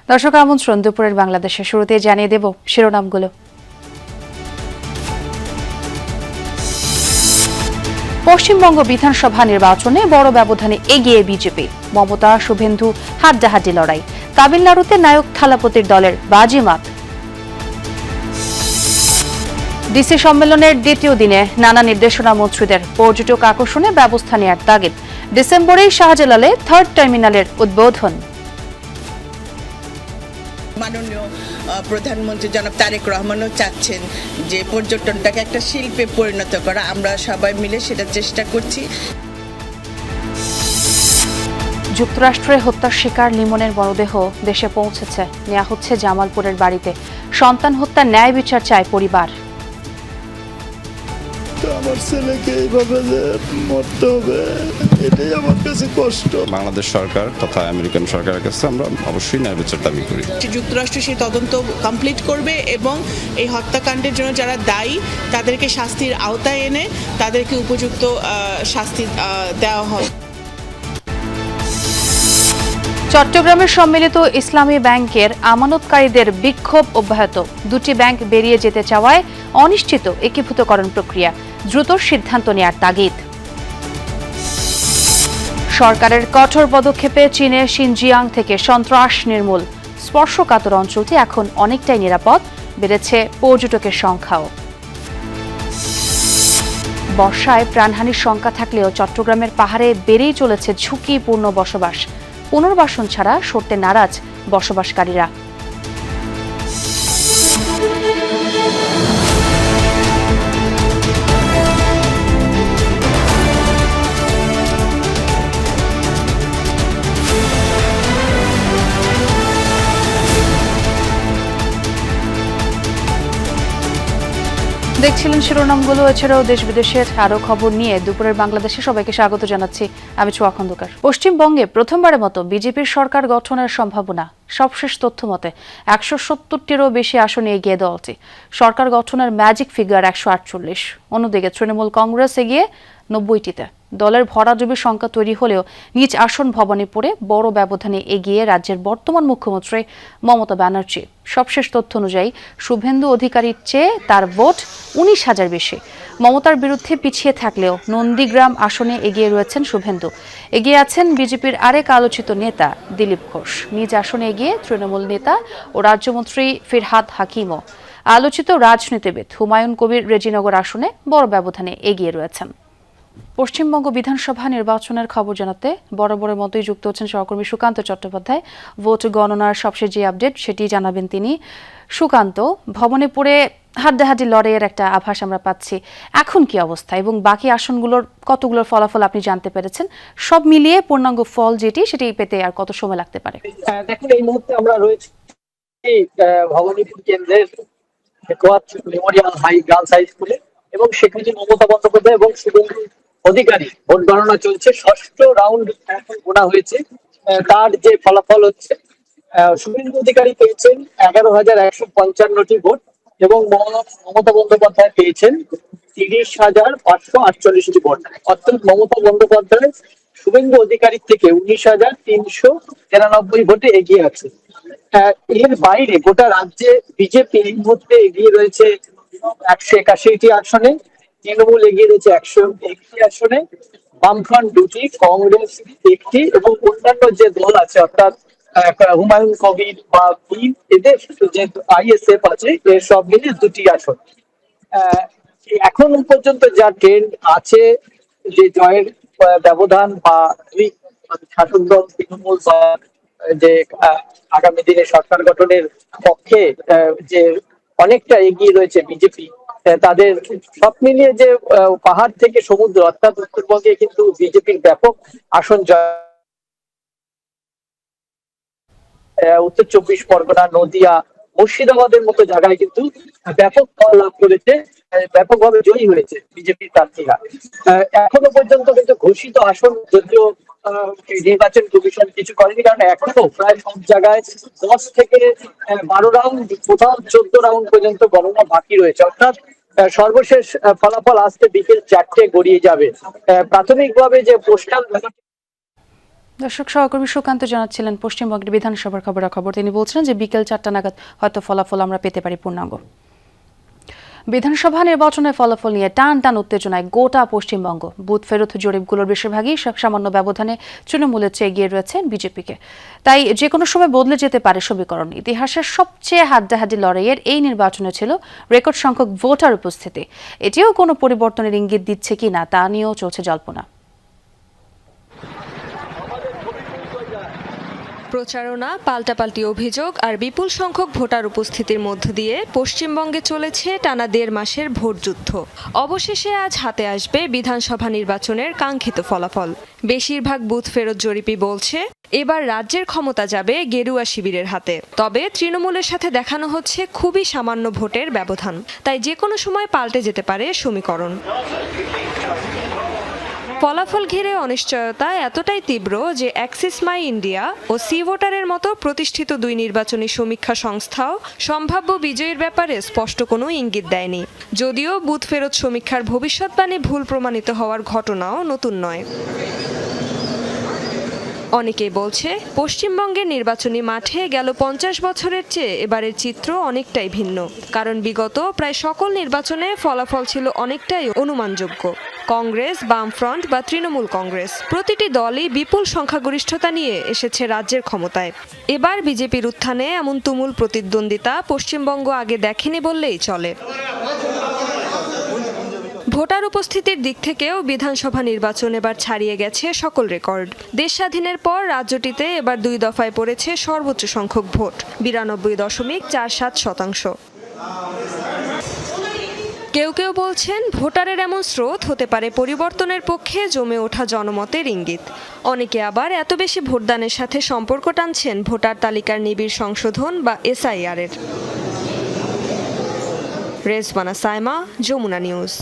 দর্শক আমন্ত্রণ দুপুরের বাংলাদেশের শুরুতে জানিয়ে দেব শিরোনামগুলো। পশ্চিমবঙ্গ বিধানসভা নির্বাচনে বড় ব্যবধানে এগিয়ে বিজেপি, মমতা শুভেন্দু হাড্ডাহাড্ডি লড়াই। তামিলনাড়ুতে নায়ক থালাপতির দলের বাজিমাত। ডিসি সম্মেলনের দ্বিতীয় দিনে নানা নির্দেশনা মন্ত্রীদের, পর্যটক আকর্ষণে ব্যবস্থা নেওয়ার তাগিদ। ডিসেম্বরেই শাহজালালে থার্ড টার্মিনালের উদ্বোধন। মাননীয় প্রধানমন্ত্রী জনাব তারেক রহমানও চাচ্ছেন যে পর্যটনটাকে একটা শিল্পে পরিণত করা। আমরা সবাই মিলে সেটা চেষ্টা করছি। যুক্তরাষ্ট্রে হত্যার শিকার লিমনের মরদেহ দেশে পৌঁছেছে, নেওয়া হচ্ছে জামালপুরের বাড়িতে। সন্তান হত্যার ন্যায় বিচার চায় পরিবার। আমার ছেলেকে এইভাবে মরতে হবে, এটাই আমার কাছে কষ্ট। বাংলাদেশ সরকার তথা আমেরিকান সরকারের কাছে আমরা অবশ্যই ন্যায় বিচার দাবি করি। যুক্তরাষ্ট্র সেই তদন্ত কমপ্লিট করবে এবং এই হত্যাকাণ্ডের জন্য যারা দায়ী তাদেরকে শাস্তির আওতায় এনে তাদেরকে উপযুক্ত শাস্তি দেওয়া হয়। চট্টগ্রামের সম্মিলিত ইসলামী ব্যাংকের আমানতকারীদের বিক্ষোভ অব্যাহত। দুটি ব্যাংক বেরিয়ে যেতে চাওয়ায় অনিশ্চিত একীভূতকরণ প্রক্রিয়া, দ্রুত সিদ্ধান্ত নেয়ার তাগিদ। সরকারের কঠোর পদক্ষেপে চীনে শিনজিয়াং থেকে সন্ত্রাস নির্মূল। স্পর্শকাতর অঞ্চলটি এখন অনেকটাই নিরাপদ, বেড়েছে পর্যটকের সংখ্যাও। বর্ষায় প্রাণহানির শঙ্কা থাকলেও চট্টগ্রামের পাহাড়ে বেড়েই চলেছে ঝুঁকিপূর্ণ বসবাস। পুনর্বাসন ছাড়া সরতে নারাজ বসবাসকারীরা। দেখছিলেন শিরোনামগুলো। এছাড়াও দেশ বিদেশের আরো খবর নিয়ে দুপুরের বাংলাদেশে সবাইকে স্বাগত জানাচ্ছি। আমি ছোয়া খন্দকার। পশ্চিমবঙ্গে প্রথমবারের মতো বিজেপির সরকার গঠনের সম্ভাবনা। সবশেষ তথ্য মতে 170টিরও বেশি আসনে এগিয়ে দলটি। সরকার গঠনের ম্যাজিক ফিগার 148। অন্যদিকে তৃণমূল কংগ্রেস এগিয়ে 90টিতে। দলের ভরাডুবির সংখ্যা তৈরি হলেও নিজ আসন ভবানীপুরে বড় ব্যবধানে এগিয়ে রাজ্যের বর্তমান মুখ্যমন্ত্রী মমতা ব্যানার্জি। সবশেষ তথ্য অনুযায়ী শুভেন্দু অধিকারীর চেয়ে তার ভোট 19,000 বেশি। মমতার বিরুদ্ধে পিছিয়ে থাকলেও নন্দীগ্রাম আসনে এগিয়ে রয়েছেন শুভেন্দু। এগিয়ে আছেন বিজেপির আরেক আলোচিত নেতা দিলীপ ঘোষ। নিজ আসনে এগিয়ে তৃণমূল নেতা ও রাজ্যমন্ত্রী ফিরহাদ হাকিমও। আলোচিত রাজনীতিবিদ হুমায়ুন কবির রেজিনগর আসনে বড় ব্যবধানে এগিয়ে রয়েছেন। পশ্চিমবঙ্গ বিধানসভা নির্বাচনের খবর জানাতে বরাবরের মতোই যুক্ত হচ্ছেন সহকর্মী সুকান্ত চট্টোপাধ্যায়। ভোট গণনার সবশেষ যে আপডেট সেটি জানাবেন তিনি। সুকান্ত, ভবানীপুরে হাড্ডাহাড্ডি লড়াইয়ের একটা আভাস আমরা পাচ্ছি, এখন কি অবস্থা এবং বাকি আসনগুলোর কতগুলোর ফলাফল আপনি জানতে পেরেছেন? সব মিলিয়ে পূর্ণাঙ্গ ফল সেটি পেতে আর কত সময় লাগতে পারে? দেখুন, এই মুহূর্তে আমরা রয়েছি ভবানীপুর কেন্দ্রের মেমোরিয়াল গার্লস হাই স্কুলে এবং সেখানে মমতা বন্দ্যোপাধ্যায় এবং শুভেন্দু অধিকারী ভোট গণনা চলছে। ষষ্ঠ রাউন্ড এখন গোনা হয়েছে। তার যে ফলাফল হচ্ছে, শুভেন্দু অধিকারী পেয়েছেন 11,155টি ভোট এবং মমতা বন্দ্যোপাধ্যায় পেয়েছেন 30,548টি ভোট। অর্থাৎ মমতা বন্দ্যোপাধ্যায় শুভেন্দু অধিকারীর থেকে 19,393 ভোটে এগিয়ে আছে। এর বাইরে গোটা রাজ্যে বিজেপি এই মুহূর্তে এগিয়ে রয়েছে 181টি আসনে, তৃণমূল এগিয়ে রয়েছে 101টি আসনে, বামফ্রন্ট 2টি, কংগ্রেস 1টি এবং অন্যান্য যে দল আছে অর্থাৎ হুমায়ুন কবির বা ভীম, এদের যে আইএসএফ আছে, এর সব মিলে 2টি আসন। এখন পর্যন্ত যা ট্রেন্ড আছে, যে জয়ের ব্যবধান বা দুই শাসক দল তৃণমূল বা যে আগামী দিনে সরকার গঠনের পক্ষে যে অনেকটা এগিয়ে রয়েছে বিজেপি, তাদের সব মিলিয়ে যে পাহাড় থেকে সমুদ্র অর্থাৎ উত্তরবঙ্গে কিন্তু বিজেপির ব্যাপক আসন জয়। উত্তর 24 পরগনা, নদিয়া, মুর্শিদাবাদের মতো জায়গায় কিন্তু ব্যাপক ফল লাভ করেছে, ব্যাপকভাবে জয়ী হয়েছে বিজেপি প্রার্থীরা। এখনো পর্যন্ত কিন্তু ঘোষিত আসন যদিও নির্বাচন কমিশন কিছু করেনি, কারণ এখনো প্রায় সব জায়গায় 10 থেকে 12 রাউন্ড, কোথাও 14 রাউন্ড পর্যন্ত গণনা বাকি রয়েছে। অর্থাৎ সর্বশেষ ফলাফল আসতে বিকেল 4টে গড়িয়ে যাবে। প্রাথমিকভাবে যে পোস্টাল দর্শক, সহকর্মী সুকান্ত জানাচ্ছিলেন পশ্চিমবঙ্গের বিধানসভার খবরাখবর। তিনি বলছিলেন যে বিকেল 4টা নাগাদ হয়তো ফলাফল আমরা পেতে পারি পূর্ণাঙ্গ। বিধানসভা নির্বাচনের ফলাফল নিয়ে টান টান উত্তেজনায় গোটা পশ্চিমবঙ্গ। বুথ ফেরত জরিপগুলোর বেশিরভাগই সামান্য ব্যবধানে তৃণমূলের চেয়ে এগিয়ে রয়েছেন বিজেপিকে। তাই যে কোনো সময় বদলে যেতে পারে সমীকরণ। ইতিহাসের সবচেয়ে হাড্ডাহাড্ডি লড়াইয়ের এই নির্বাচনে ছিল রেকর্ড সংখ্যক ভোটার উপস্থিতি। এটিও কোনো পরিবর্তনের ইঙ্গিত দিচ্ছে কিনা তা নিয়েও চলছে জল্পনা। প্রচারণা, পাল্টাপাল্টি অভিযোগ আর বিপুল সংখ্যক ভোটার উপস্থিতির মধ্য দিয়ে পশ্চিমবঙ্গে চলেছে টানা 1.5 মাসের ভোটযুদ্ধ। অবশেষে আজ হাতে আসবে বিধানসভা নির্বাচনের কাঙ্ক্ষিত ফলাফল। বেশিরভাগ বুথ ফেরত জরিপই বলছে এবার রাজ্যের ক্ষমতা যাবে গেরুয়া শিবিরের হাতে। তবে তৃণমূলের সাথে দেখানো হচ্ছে খুবই সামান্য ভোটের ব্যবধান। তাই যে কোনো সময় পাল্টে যেতে পারে সমীকরণ। ফলাফল ঘিরে অনিশ্চয়তা এতটাই তীব্র যে অ্যাক্সিস মাই ইন্ডিয়া ও সি ভোটারের মতো প্রতিষ্ঠিত 2 নির্বাচনী সমীক্ষা সংস্থাও সম্ভাব্য বিজয়ীর ব্যাপারে স্পষ্ট কোনো ইঙ্গিত দেয়নি। যদিও বুথ ফেরত সমীক্ষার ভবিষ্যৎবাণী ভুল প্রমাণিত হওয়ার ঘটনাও নতুন নয়। অনেকেই বলছে পশ্চিমবঙ্গের নির্বাচনী মাঠে গেল 50 বছরের চেয়ে এবারের চিত্র অনেকটাই ভিন্ন। কারণ বিগত প্রায় সকল নির্বাচনে ফলাফল ছিল অনেকটাই অনুমানযোগ্য। কংগ্রেস, বামফ্রন্ট বা তৃণমূল কংগ্রেস প্রতিটি দলই বিপুল সংখ্যাগরিষ্ঠতা নিয়ে এসেছে রাজ্যের ক্ষমতায়। এবার বিজেপির উত্থানে এমন তুমুল প্রতিদ্বন্দ্বিতা পশ্চিমবঙ্গ আগে দেখেনি বললেই চলে। ভোটার উপস্থিতির দিক থেকেও বিধানসভা নির্বাচন এবার ছাড়িয়ে গেছে সকল রেকর্ড। দেশ স্বাধীনের পর রাজ্যটিতে এবার 2 দফায় পড়েছে সর্বোচ্চ সংখ্যক ভোট, 92.47%। কেউ কেউ বলছেন ভোটারের এমন স্রোত হতে পারে পরিবর্তনের পক্ষে জমে ওঠা জনমতের ইঙ্গিত। অনেকে আবার এত বেশি ভোটদানের সাথে সম্পর্ক টানছেন ভোটার তালিকার নিবিড় সংশোধন বা SIR এর। রেজওয়ানা সাইমা, যমুনা নিউজ।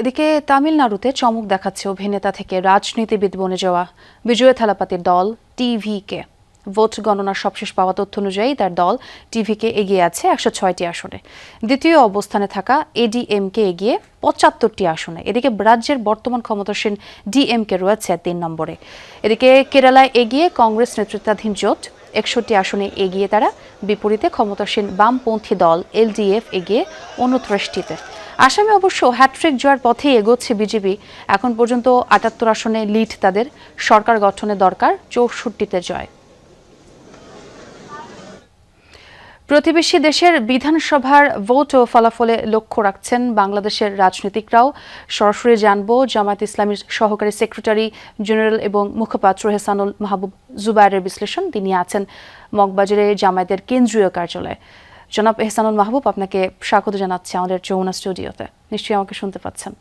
এদিকে তামিলনাড়ুতে চমক দেখাচ্ছে অভিনেতা থেকে রাজনীতিবিদ বনে যাওয়া বিজয় থালাপাতির দল টিভিকে। ভোট গণনার সবশেষ পাওয়া তথ্য অনুযায়ী তার দল টিভিকে এগিয়ে আছে 106টি আসনে। দ্বিতীয় অবস্থানে থাকা এডিএমকে এগিয়ে 75টি আসনে। এদিকে রাজ্যের বর্তমান ক্ষমতাসীন ডিএমকে রয়েছে 3 নম্বরে। এদিকে কেরালায় এগিয়ে কংগ্রেস নেতৃত্বাধীন জোট 61টি আসনে এগিয়ে তারা। বিপরীতে ক্ষমতাসীন বামপন্থী দল এলডিএফ এগিয়ে 29টিতে। আসামে অবশ্য হ্যাট্রিক জয়ের পথে এগোচ্ছে বিজেপি। এখন পর্যন্ত 78 আসনে লিড তাদের। সরকার গঠনে দরকার 64টিতে জয়। প্রতিবেশী দেশের বিধানসভার ভোট ও ফলাফলে লক্ষ্য রাখছেন বাংলাদেশের রাজনীতিকরাও। সরাসরি জানব জামায়াত ইসলামীর সহকারী সেক্রেটারি জেনারেল এবং মুখপাত্র এহসানুল মাহবুব জুবায়েরের বিশ্লেষণ। তিনি আছেন মগবাজারে জামায়াতের কেন্দ্রীয় কার্যালয়ে। জনাব এহসানুল মাহবুব, আপনাকে স্বাগত জানাচ্ছি আমাদের যমুনা স্টুডিওতে। নিশ্চয়ই আমাকে শুনতে পাচ্ছেন।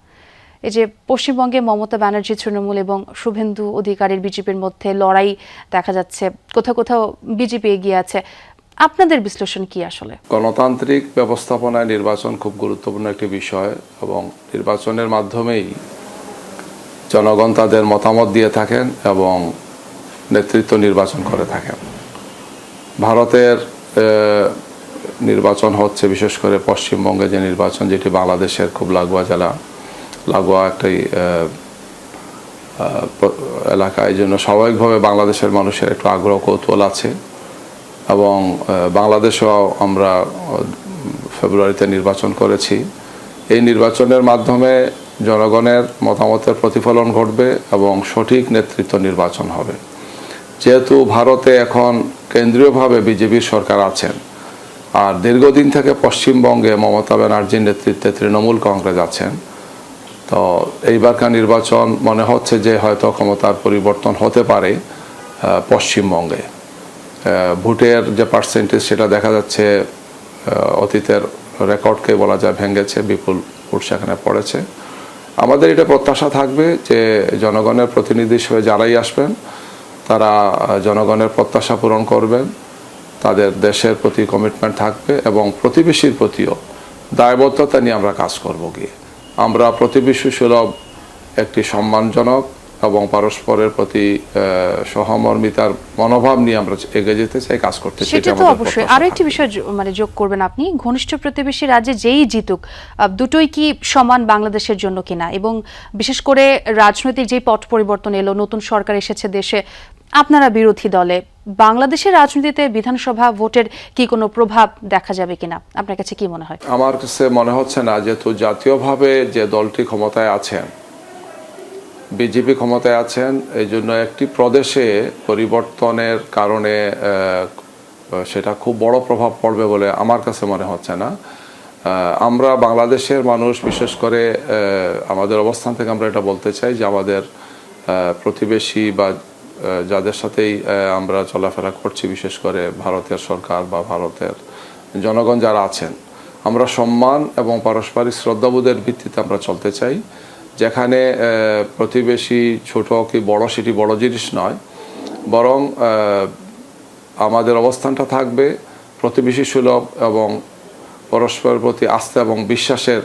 এই যে পশ্চিমবঙ্গে মমতা ব্যানার্জি তৃণমূল এবং শুভেন্দু অধিকারীর বিজেপির মধ্যে লড়াই দেখা যাচ্ছে, কোথাও কোথাও বিজেপি এগিয়ে আছে, আপনাদের বিশ্লেষণ কি? আসলে গণতান্ত্রিক ব্যবস্থাপনায় নির্বাচন খুব গুরুত্বপূর্ণ একটি বিষয় এবং নির্বাচনের মাধ্যমেই জনগণ তাদের মতামত দিয়ে থাকেন এবং নেতৃত্ব নির্বাচন করে থাকেন। ভারতের নির্বাচন হচ্ছে বিশেষ করে পশ্চিমবঙ্গে যে নির্বাচন, যেটি বাংলাদেশের খুব লাগোয়া জেলা, লাগোয়া একটি এলাকা। এই জন্য স্বাভাবিকভাবে বাংলাদেশের মানুষের একটু আগ্রহ কৌতূহল আছে এবং বাংলাদেশেও আমরা ফেব্রুয়ারিতে নির্বাচন করেছি। এই নির্বাচনের মাধ্যমে জনগণের মতামতের প্রতিফলন ঘটবে এবং সঠিক নেতৃত্ব নির্বাচন হবে। যেহেতু ভারতে এখন কেন্দ্রীয়ভাবে বিজেপির সরকার আছেন আর দীর্ঘদিন থেকে পশ্চিমবঙ্গে মমতা ব্যানার্জির নেতৃত্বে তৃণমূল কংগ্রেস আছেন, তো এইবারকার নির্বাচন মনে হচ্ছে যে হয়তো ক্ষমতার পরিবর্তন হতে পারে পশ্চিমবঙ্গে। ভোটের যে পার্সেন্টেজ সেটা দেখা যাচ্ছে অতীতের রেকর্ডকে বলা যায় ভেঙেছে, বিপুল ভোট সেখানে পড়েছে। আমাদের এটা প্রত্যাশা থাকবে যে জনগণের প্রতিনিধি হিসেবে যারাই আসবেন তারা জনগণের প্রত্যাশা পূরণ করবেন, তাদের দেশের প্রতি কমিটমেন্ট থাকবে এবং প্রতিবেশীর প্রতিও দায়বদ্ধতা নিয়ে আমরা কাজ করব। গিয়ে আমরা প্রতিবেশী সুলভ একটি সম্মানজনক এবং পরস্পরের প্রতি সহমর্মিতার মনোভাব নিয়ে আমরা এগিয়ে যেতে চাই, কাজ করতে চাই। সেটা তো অবশ্যই। আরো একটি বিষয় মানে যোগ করবেন আপনি, ঘনিষ্ঠ প্রতিবেশী রাজ্যে যেই জিতুক দুটোই কি সমান বাংলাদেশের জন্য কিনা, এবং বিশেষ করে রাজনৈতিক যে পট পরিবর্তন এলো, নতুন সরকার এসেছে দেশে, আপনারা বিরোধী দলে, বাংলাদেশের রাজনীতিতে বিধানসভা ভোটের কি কোনো প্রভাব দেখা যাবে কিনা, আপনার কাছে কি মনে হয়? আমার কাছে মনে হচ্ছে না, যেহেতু জাতীয়ভাবে যে দলটি ক্ষমতায় আছেন, বিজেপি ক্ষমতায় আছেন, এই জন্য একটি প্রদেশে পরিবর্তনের কারণে সেটা খুব বড় প্রভাব পড়বে বলে আমার কাছে মনে হচ্ছে না। আমরা বাংলাদেশের মানুষ, বিশেষ করে আমাদের অবস্থান থেকে আমরা এটা বলতে চাই যে আমাদের প্রতিবেশী বা যাদের সাথেই আমরা চলাফেরা করছি, বিশেষ করে ভারতের সরকার বা ভারতের জনগণ যারা আছেন, আমরা সম্মান এবং পারস্পরিক শ্রদ্ধাবোধের ভিত্তিতে আমরা চলতে চাই, যেখানে প্রতিবেশী ছোট কি বড় সেটি বড় জিনিস নয়, বরং আমাদের অবস্থানটা থাকবে প্রতিবেশী সুলভ এবং পরস্পরের প্রতি আস্থা এবং বিশ্বাসের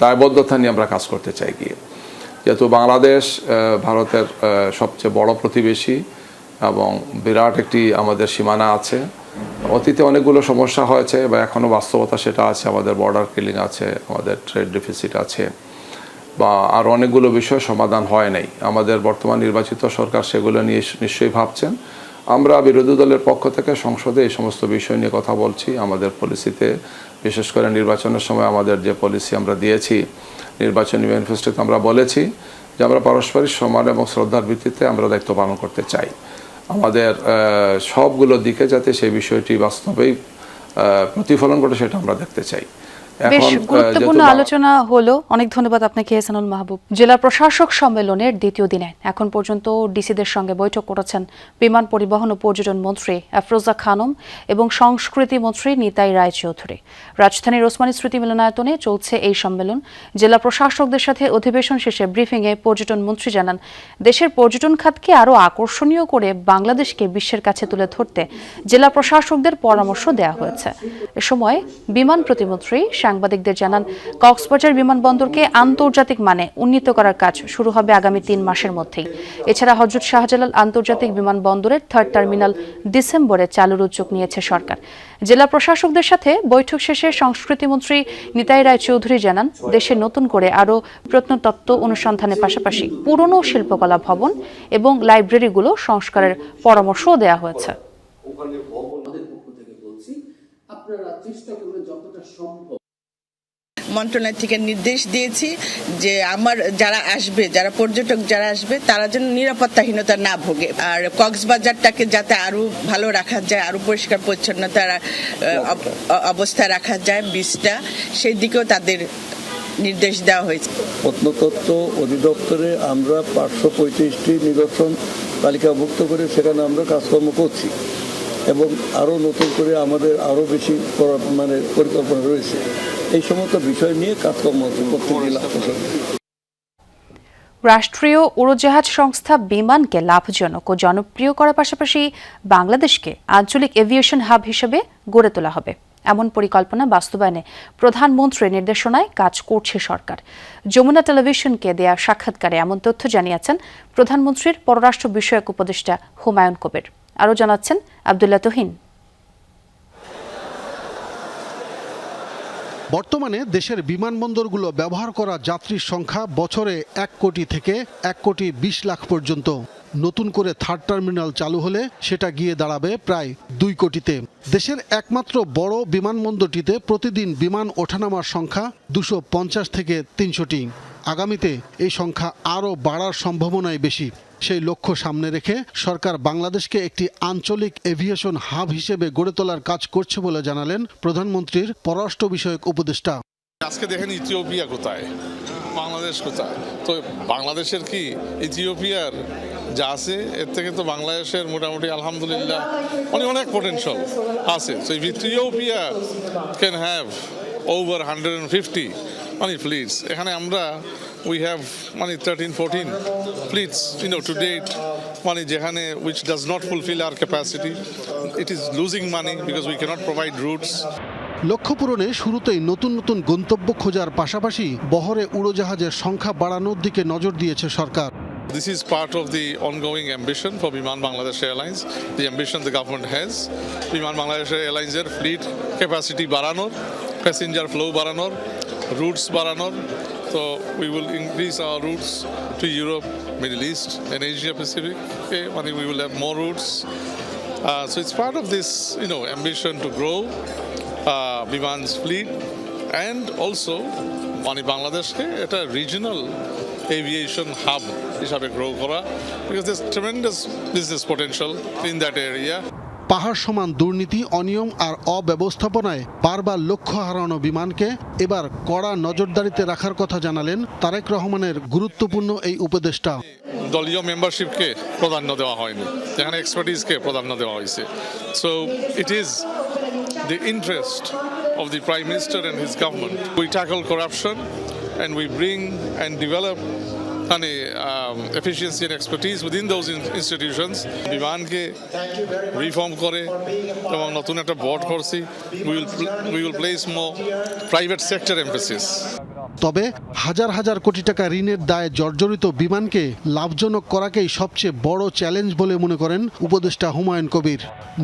দায়বদ্ধতা নিয়ে আমরা কাজ করতে চাই গিয়ে। যেহেতু বাংলাদেশ ভারতের সবচেয়ে বড় প্রতিবেশী এবং বিরাট একটি আমাদের সীমানা আছে, অতীতে অনেকগুলো সমস্যা হয়েছে বা এখনও বাস্তবতা সেটা আছে, আমাদের বর্ডার কিলিং আছে, আমাদের ট্রেড ডেফিসিট আছে, বা আর অনেকগুলো বিষয় সমাধান হয় নাই। আমাদের বর্তমান নির্বাচিত সরকার সেগুলো নিয়ে নিশ্চয়ই ভাবছেন। আমরা বিরোধী দলের পক্ষ থেকে সংসদে এই সমস্ত বিষয় নিয়ে কথা বলছি। আমাদের পলিসিতে, বিশেষ করে নির্বাচনের সময় আমাদের যে পলিসি আমরা দিয়েছি, নির্বাচনী ম্যানিফেস্টোতে আমরা বলেছি যে আমরা পারস্পরিক সম্মান এবং শ্রদ্ধার ভিত্তিতে আমরা দায়িত্ব পালন করতে চাই। আমাদের সবগুলো দিকে যাতে সেই বিষয়টি বাস্তবেই প্রতিফলন করে সেটা আমরা দেখতে চাই। বেশ গুরুত্বপূর্ণ আলোচনা হলো। অনেক ধন্যবাদ আপনাকে এহসানুল মাহবুব। জেলা প্রশাসক সম্মেলনের দ্বিতীয় দিনে এখন পর্যন্ত ডিসিদের সঙ্গে বৈঠক করেছেন বিমান পরিবহন ও পর্যটন মন্ত্রী আফরোজা খানম এবং সংস্কৃতি মন্ত্রী নিতাই রায়চৌধুরী। রাজধানীর ওসমানী স্মৃতি মিলনায়তনে চলছে এই সম্মেলন। জেলা প্রশাসকদের সাথে অধিবেশন শেষে ব্রিফিংয়ে পর্যটন মন্ত্রী জানান, দেশের পর্যটন খাতকে আরও আকর্ষণীয় করে বাংলাদেশকে বিশ্বের কাছে তুলে ধরতে জেলা প্রশাসকদের পরামর্শ দেওয়া হয়েছে। এ সময় বিমান প্রতিমন্ত্রী সাংবাদিকদের জানান, কক্সবাজার বিমানবন্দরকে আন্তর্জাতিক মানে উন্নীত করার কাজ শুরু হবে আগামী 3 মাসের মধ্যেই। এছাড়া হযরত শাহজালাল আন্তর্জাতিক বিমানবন্দরের 3rd টার্মিনাল ডিসেম্বরে চালুর উদ্যোগ নিয়েছে সরকার। জেলা প্রশাসকদের সাথে বৈঠক শেষে সংস্কৃতিমন্ত্রী নিতাই রায়চৌধুরী জানান, দেশে নতুন করে আরও প্রত্নতত্ত্ব অনুসন্ধানের পাশাপাশি পুরনো শিল্পকলা ভবন এবং লাইব্রেরিগুলো সংস্কারের পরামর্শও দেওয়া হয়েছে। মন্ত্রণালয় থেকে নির্দেশ দিয়েছি যে আমার যারা আসবে, যারা পর্যটক যারা আসবে, তারা যেন নিরাপত্তাহীনতা না ভোগে, আর কক্সবাজারটাকে যাতে আরো ভালো রাখা যায়, আরো পরিষ্কার পরিচ্ছন্নতার অবস্থায় রাখা যায় বিচটা, সেই দিকেও তাদের নির্দেশ দেওয়া হয়েছে। প্রত্নতত্ত্ব অধিদপ্তরে আমরা 535টি নিদর্শন তালিকাভুক্ত করে সেখানে আমরা কাজকর্ম করছি এবং আরও নতুন করে আমাদের আরও বেশি পরিকল্পনা রয়েছে। এই সমস্ত বিষয় নিয়ে কাজকর্ম করতে জেলা রাষ্ট্রীয় উড়োজাহাজ সংস্থা বিমানকে লাভজনক ও জনপ্রিয় করার পাশাপাশি বাংলাদেশকে আঞ্চলিক এভিয়েশন হাব হিসেবে গড়ে তোলা হবে, এমন পরিকল্পনা বাস্তবায়নে প্রধানমন্ত্রীর নির্দেশনায় কাজ করছে সরকার। যমুনা টেলিভিশনকে দেয়া সাক্ষাৎকারে এমন তথ্য জানিয়েছেন প্রধানমন্ত্রীর পররাষ্ট্র বিষয়ক উপদেষ্টা হুমায়ুন কবির। আরও জানাচ্ছেন আব্দুল্লাহ তুহিন। বর্তমানে দেশের বিমানবন্দরগুলো ব্যবহার করা যাত্রীর সংখ্যা বছরে 1 কোটি থেকে 1 কোটি 20 লাখ পর্যন্ত। নতুন করে 3rd টার্মিনাল চালু হলে সেটা গিয়ে দাঁড়াবে প্রায় 2 কোটিতে। দেশের একমাত্র বড় বিমানবন্দরটিতে প্রতিদিন বিমান ওঠানামার সংখ্যা 250 থেকে 300টি। আগামীতে এই সংখ্যা আরও বাড়ার সম্ভাবনাই বেশি। সেই লক্ষ্য সামনে রেখে সরকার বাংলাদেশকে একটি আঞ্চলিক এভিয়েশন হাব হিসেবে গড়ে তোলার কাজ করছে বলে জানালেন প্রধানমন্ত্রীর পররাষ্ট্র বিষয়ক উপদেষ্টা। আজকে দেখেন ইথিওপিয়া কোথায়, বাংলাদেশ কোথায়, তো বাংলাদেশের কি ইথিওপিয়ার যা আছে এর থেকে তো বাংলাদেশের মোটামুটি আলহামদুলিল্লাহ অনেক পটেনশিয়াল আছে। So if Ethiopia can have over 150 ফ্লিটস, এখানে আমরা we have 13-14 fleets to date, যেখানে which does not fulfill our capacity. It is losing money because we cannot provide routes. লক্ষ্য পূরণে শুরুতেই নতুন নতুন গন্তব্য খোঁজার পাশাপাশি বহরে উড়োজাহাজের সংখ্যা বাড়ানোর দিকে নজর দিয়েছে সরকার। This is part of the ongoing ambition for Biman Bangladesh Airlines, the ambition the government has. Biman Bangladesh Airlines fleet capacity baranor, passenger flow baranor, routes baranor. So we will increase our routes to Europe, Middle East and Asia Pacific. Okay, we will have more routes. So it's part of this, ambition to grow Biman's fleet and also Bangladeshke at a regional aviation hub হিসাবে grow করা, because there's tremendous business potential in that area. পাহাড় সমান দুর্নীতি, অনিয়ম আর অব্যবস্থাপনায় বারবার লক্ষ্য হারানো বিমানকে এবার কড়া নজরদারিতে রাখার কথা জানালেন তারেক রহমানের গুরুত্বপূর্ণ এই উপদেষ্টা। দলীয় মেম্বারশিপকে প্রাধান্য দেওয়া হয়নি, এখানে এক্সপার্টিসকে প্রাধান্য দেওয়া হয়েছে। So it is the interest of the Prime Minister and his government. We tackle corruption and we bring and develop efficiency and expertise within those institutions. বিমানকে রিফর্ম করে এবং নতুন একটা বোর্ড করছি। We will place more private sector emphasis. তবে হাজার হাজার কোটি টাকা ঋণের দায়ে জর্জরিত বিমানকে লাভজনক করাকেই সবচেয়ে বড় চ্যালেঞ্জ বলে মনে করেন উপদেষ্টা হুমায়ুন কবির।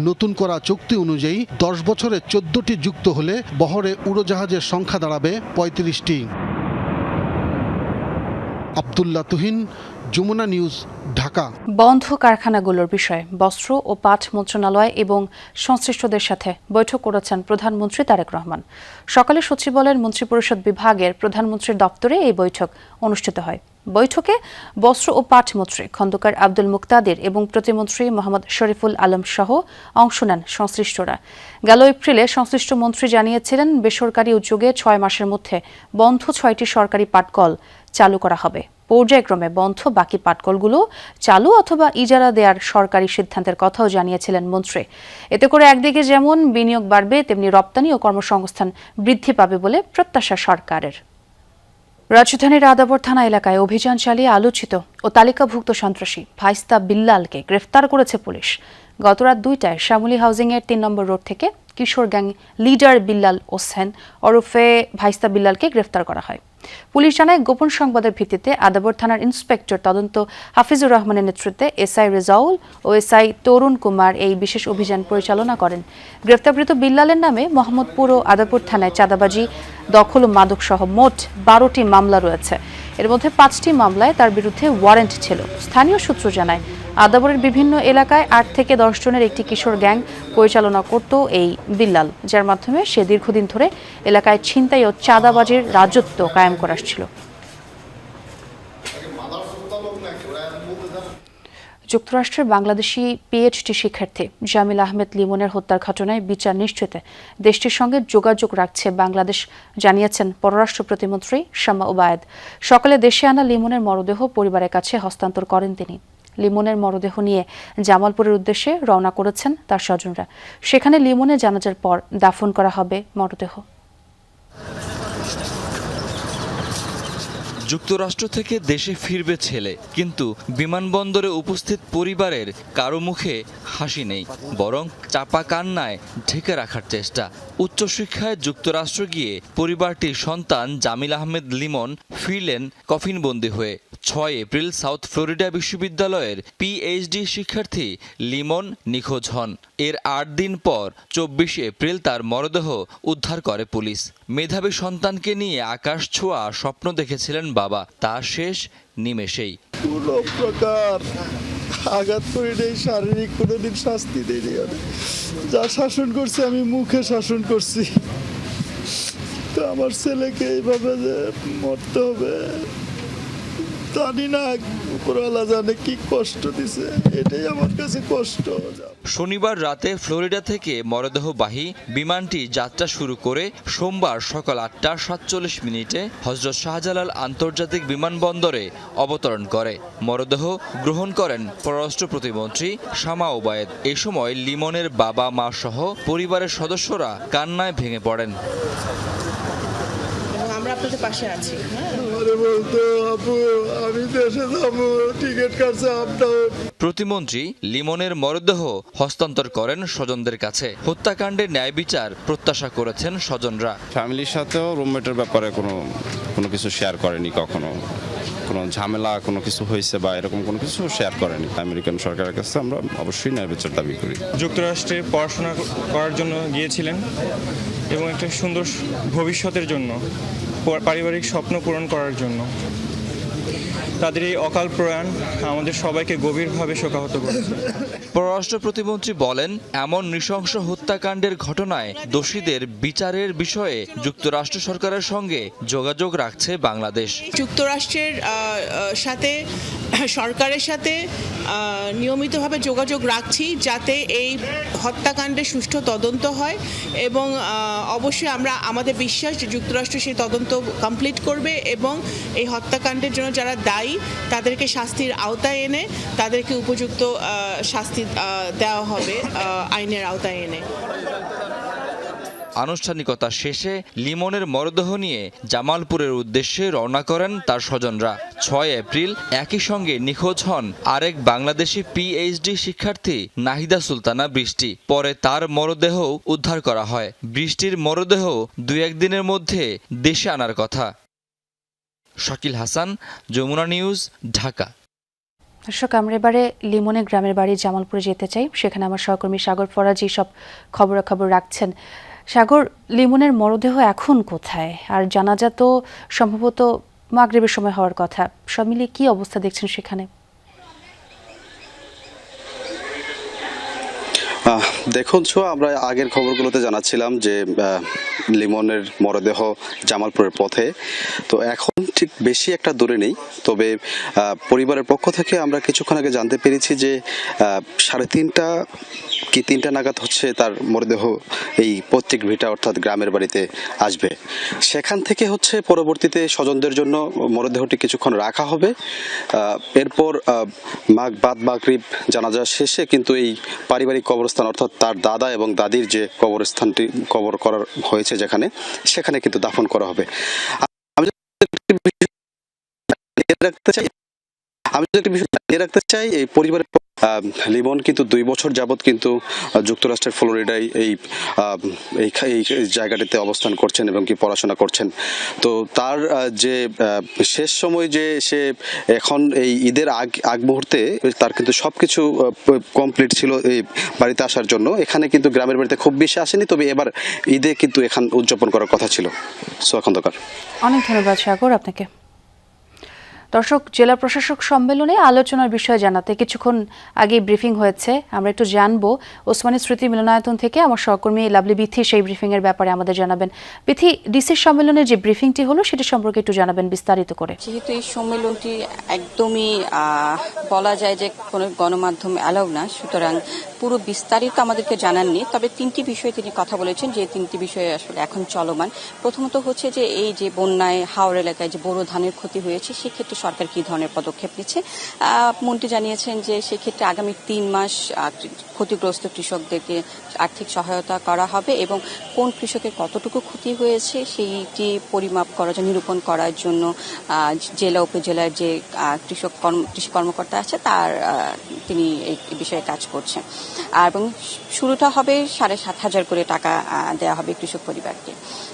নতুন করা চুক্তি অনুযায়ী 10 বছরে 14টি যুক্ত হলে বহরে উড়োজাহাজের সংখ্যা দাঁড়াবে 35টি। আব্দুল্লাহ তুহিন, যমুনা নিউজ, ঢাকা। বন্ধ কারখানাগুলোর বিষয়ে বস্ত্র ও পাট মন্ত্রণালয় এবং সংশ্লিষ্টদের সাথে বৈঠক করেছেন প্রধানমন্ত্রী তারেক রহমান। সকালে সচিবালয়ের মন্ত্রিপরিষদ বিভাগের প্রধানমন্ত্রীর দপ্তরে এই বৈঠক অনুষ্ঠিত হয়। বৈঠকে বস্ত্র ও পাট মন্ত্রী খন্দকার আব্দুল মুক্তাদির এবং প্রতিমন্ত্রী মোহাম্মদ শরীফুল আলম সহ অংশ নেন সংশ্লিষ্টরা। গেল এপ্রিলে সংশ্লিষ্ট মন্ত্রী জানিয়েছিলেন বেসরকারি উদ্যোগে 6 মাসের মধ্যে বন্ধ 6টি সরকারি পাটকল চালু করা হবে। পর্যায়ক্রমে বন্ধ বাকি পাটকলগুলো চালু অথবা ইজারা দেওয়ার সরকারি সিদ্ধান্তের কথাও জানিয়েছিলেন মন্ত্রী। এতে করে একদিকে যেমন বিনিয়োগ বাড়বে, তেমনি রপ্তানি ও কর্মসংস্থান বৃদ্ধি পাবে বলে প্রত্যাশা সরকারের। রাজধানীর আদাবর থানা এলাকায় অভিযান চালিয়ে আলোচিত ও তালিকাভুক্ত সন্ত্রাসী ভাইস্তা বিল্লালকে গ্রেফতার করেছে পুলিশ। গতরাত 2টায় শ্যামলী হাউজিংয়ের 3 নম্বর রোড থেকে কিশোর গ্যাং লিডার বিল্লাল ওসেন ওরফে ভাইস্তা বিল্লালকে গ্রেফতার করা হয়। পুলিশ জানায়, গোপন সংবাদের ভিত্তিতে আদাবর থানার ইন্সপেক্টর তদন্ত হাফিজুর রহমানের নেতৃত্বে এসআই রেজাউল ও এসআই তরুণ কুমার এই বিশেষ অভিযান পরিচালনা করেন। গ্রেফতারকৃত বিল্লালের নামে মোহাম্মদপুর ও আদাবর থানায় চাঁদাবাজি, দখল ও মাদক সহ মোট 12টি মামলা রয়েছে। এর মধ্যে 5টি মামলায় তার বিরুদ্ধে ওয়ারেন্ট ছিল। স্থানীয় সূত্র জানায়, আদাবরের বিভিন্ন এলাকায় 8 থেকে 10 জনের একটি কিশোর গ্যাং পরিচালনা করত এই বিল্লাল, যার মাধ্যমে সে দীর্ঘদিন ধরে এলাকায় ছিনতাই ও চাঁদাবাজির রাজত্ব কায়েম করে আসছিল। যুক্তরাষ্ট্রের বাংলাদেশি পিএইচডি শিক্ষার্থী জামিল আহমেদ লিমনের হত্যার ঘটনায় বিচার নিশ্চিতে দেশটির সঙ্গে যোগাযোগ রাখছে বাংলাদেশ, জানিয়েছেন পররাষ্ট্র প্রতিমন্ত্রী শামা ওবায়েদ। সকালে দেশে আনা লিমনের মরদেহ পরিবারের কাছে হস্তান্তর করেন তিনি। লিমনের মরদেহ নিয়ে জামালপুরের উদ্দেশ্যে রওনা করেছেন তার স্বজনরা। সেখানে লিমনের জানাজার পর দাফন করা হবে মরদেহ। যুক্তরাষ্ট্র থেকে দেশে ফিরবে ছেলে, কিন্তু বিমানবন্দরে উপস্থিত পরিবারের কারো মুখে হাসি নেই, বরং চাপা কান্নায় ঢেকে রাখার চেষ্টা। উচ্চশিক্ষায় যুক্তরাষ্ট্র গিয়ে পরিবারটির সন্তান জামিল আহমেদ লিমন ফিরলেন কফিনবন্দি হয়ে। 6 এপ্রিল সাউথ ফ্লোরিডা বিশ্ববিদ্যালয়ের পিএইচডি শিক্ষার্থী লিমন নিখোঁজ হন। এর 8 দিন পর 24 এপ্রিল তার মরদেহ উদ্ধার করে পুলিশ। মেধাবী সন্তানকে নিয়ে আকাশ ছোঁয়া স্বপ্ন দেখেছিলেন বাবা, তা শেষ নিমেষেই। কোনো প্রকার আঘাত করে নেই, শারীরিক কোনোদিন শাস্তি দেয়নি। যা শাসন করছে আমি মুখে শাসন করছি, তো আমার ছেলেকে এইভাবে যে মরতে হবে জানি না, উপরওয়ালা জানে কি কষ্ট দিছে, এটাই আমার কাছে কষ্ট। শনিবার রাতে ফ্লোরিডা থেকে মরদেহবাহী বিমানটি যাত্রা শুরু করে সোমবার সকাল 8:47 হযরত শাহজালাল আন্তর্জাতিক বিমানবন্দরে অবতরণ করে। মরদেহ গ্রহণ করেন পররাষ্ট্র প্রতিমন্ত্রী শামা ওবায়েদ। এই সময় লিমনের বাবা মা সহ পরিবারের সদস্যরা কান্নায় ভেঙে পড়েন। আমরা আপনাদের পাশে আছি। প্রতিমন্ত্রী লিমনের মরদেহ হস্তান্তর করেন স্বজনদের কাছে। হত্যাকাণ্ডের ন্যায় বিচার প্রত্যাশা করেছেন স্বজনরা। ফ্যামিলির সাথেও রুমমেটের ব্যাপারে কোনো কিছু শেয়ার করেনি কখনো। কোনো ঝামেলা কোনো কিছু হয়েছে বা এরকম কোনো কিছু শেয়ার করেনি। আমেরিকান সরকারের কাছে আমরা অবশ্যই ন্যায় বিচার দাবি করি। যুক্তরাষ্ট্রে পড়াশোনা করার জন্য গিয়েছিলেন এবং একটা সুন্দর ভবিষ্যতের জন্য, পারিবারিক স্বপ্ন পূরণ করার জন্য। তাদের এই অকাল প্রয়াণ আমাদের সবাইকে গভীরভাবে শোকাহত করেছে। পররাষ্ট্র প্রতিমন্ত্রী বলেন, এমন নৃশংস হত্যাকাণ্ডের ঘটনায় দোষীদের বিচারের বিষয়ে যুক্তরাষ্ট্র সরকারের সঙ্গে যোগাযোগ রাখছে বাংলাদেশ। যুক্তরাষ্ট্রের সাথে সরকারের সাথে নিয়মিতভাবে যোগাযোগ রাখছি যাতে এই হত্যাকাণ্ডের সুষ্ঠু তদন্ত হয় এবং অবশ্যই আমাদের বিশ্বাস যে যুক্তরাষ্ট্র সেই তদন্ত কমপ্লিট করবে এবং এই হত্যাকাণ্ডের জন্য যারা দায়ী তাদেরকে শাস্তির আওতায় এনে তাদেরকে উপযুক্ত শাস্তি দেওয়া হবে আইনের আওতায় এনে। আনুষ্ঠানিকতা শেষে লিমনের মরদেহ নিয়ে জামালপুরের উদ্দেশ্যে রওনা করেন তার স্বজনরা। 6 এপ্রিল একই সঙ্গে নিখোঁজ হন আরেক বাংলাদেশি পিএইচডি শিক্ষার্থী নাহিদা সুলতানা বৃষ্টি। পরে তার মরদেহ উদ্ধার করা হয়। বৃষ্টির মরদেহ 2-1 দিনের মধ্যে দেশে আনার কথা। শাকিল হাসান, যমুনা নিউজ, ঢাকা। দর্শক, আমরা এবারে লিমনের গ্রামের বাড়ি জামালপুরে যেতে চাই। সেখানে আমার সহকর্মী সাগর ফরাজি সব খবরাখবর রাখছেন। সাগর, লিমনের মরদেহ এখন কোথায়? আর জানাজা তো সম্ভবত মাগরিবের সময় হওয়ার কথা। সব মিলিয়ে কি অবস্থা দেখছেন সেখানে? দেখুন, আমরা আগের খবরগুলোতে জানাচ্ছিলাম যে লিমনের মরদেহ জামালপুরের পথে। তো এখন ঠিক বেশি একটা দূরে নেই, তবে পরিবারের পক্ষ থেকে আমরা কিছুক্ষণ আগে জানতে পেরেছি যে 3:30 কি 3টা নাগাদ তার মরদেহ এই পৈতৃক ভিটা অর্থাৎ গ্রামের বাড়িতে আসবে। সেখান থেকে পরবর্তীতে স্বজনদের জন্য মরদেহটি কিছুক্ষণ রাখা হবে। এরপর বাদ মাগরিব জানাজা শেষে কিন্তু এই পারিবারিক কবরস্থান অর্থাৎ তার দাদা এবং দাদির যে কবরস্থানটি কবর করা হয়েছে সেখানে কিন্তু দাফন করা হবে। আমি একটা বিষয় জানিয়ে রাখতে চাই, এই পরিবারের লিমন কিন্তু 2 বছর যাবৎ কিন্তু যুক্তরাষ্ট্রের ফ্লোরিডায় এই জায়গাটিতে অবস্থান করছেন এবং কি পড়াশোনা করছেন। তো তার যে শেষ সময় যে সে এখন এই ঈদের আগ মুহূর্তে তার কিন্তু সবকিছু কমপ্লিট ছিল এই বাড়িতে আসার জন্য। এখানে কিন্তু গ্রামের বাড়িতে খুব বেশি আসেনি, তবে এবার ঈদে কিন্তু এখান উদযাপন করার কথা ছিল। খন্দকার, অনেক ধন্যবাদ সাগর আপনাকে। দর্শক, জেলা প্রশাসক সম্মেলনে আলোচনার বিষয় জানাতে কিছুক্ষণ আগে ব্রিফিং হয়েছে। আমরা একটু জানবো ওসমানী স্মৃতি মিলনায়তন থেকে আমার সহকর্মী লাভলি বিথি সেই ব্রিফিং এর ব্যাপারে আমাদের জানাবেন। বিথি, ডিসির সম্মেলনে যে ব্রিফিংটি হলো সেটি সম্পর্কে একটু জানাবেন বিস্তারিত করে। যেহেতু এই সম্মেলনটি একদমই বলা যায় যে কোনো গণমাধ্যম অ্যালাউ না, সুতরাং পুরো বিস্তারিত আমাদেরকে জানাননি। তবে 3টি বিষয়ে তিনি কথা বলেছেন, যে 3টি বিষয়ে আসলে এখন চলমান। প্রথমত যে এই যে বন্যায় হাওড় এলাকায় যে বোরো ধানের ক্ষতি হয়েছে, সেক্ষেত্রে সরকার কি ধরনের পদক্ষেপ নিচ্ছে। মন্ত্রী জানিয়েছেন যে সেক্ষেত্রে আগামী 3 মাস ক্ষতিগ্রস্ত কৃষকদেরকে আর্থিক সহায়তা করা হবে এবং কোন কৃষকের কতটুকু ক্ষতি হয়েছে সেইটি পরিমাপ করার জন্য, নিরূপণ করার জন্য জেলা উপজেলার যে কৃষি কর্মকর্তা আছে তিনি এই বিষয়ে কাজ করছেন। এবং শুরুটা হবে 7,500 করে টাকা দেওয়া হবে কৃষক পরিবারকে।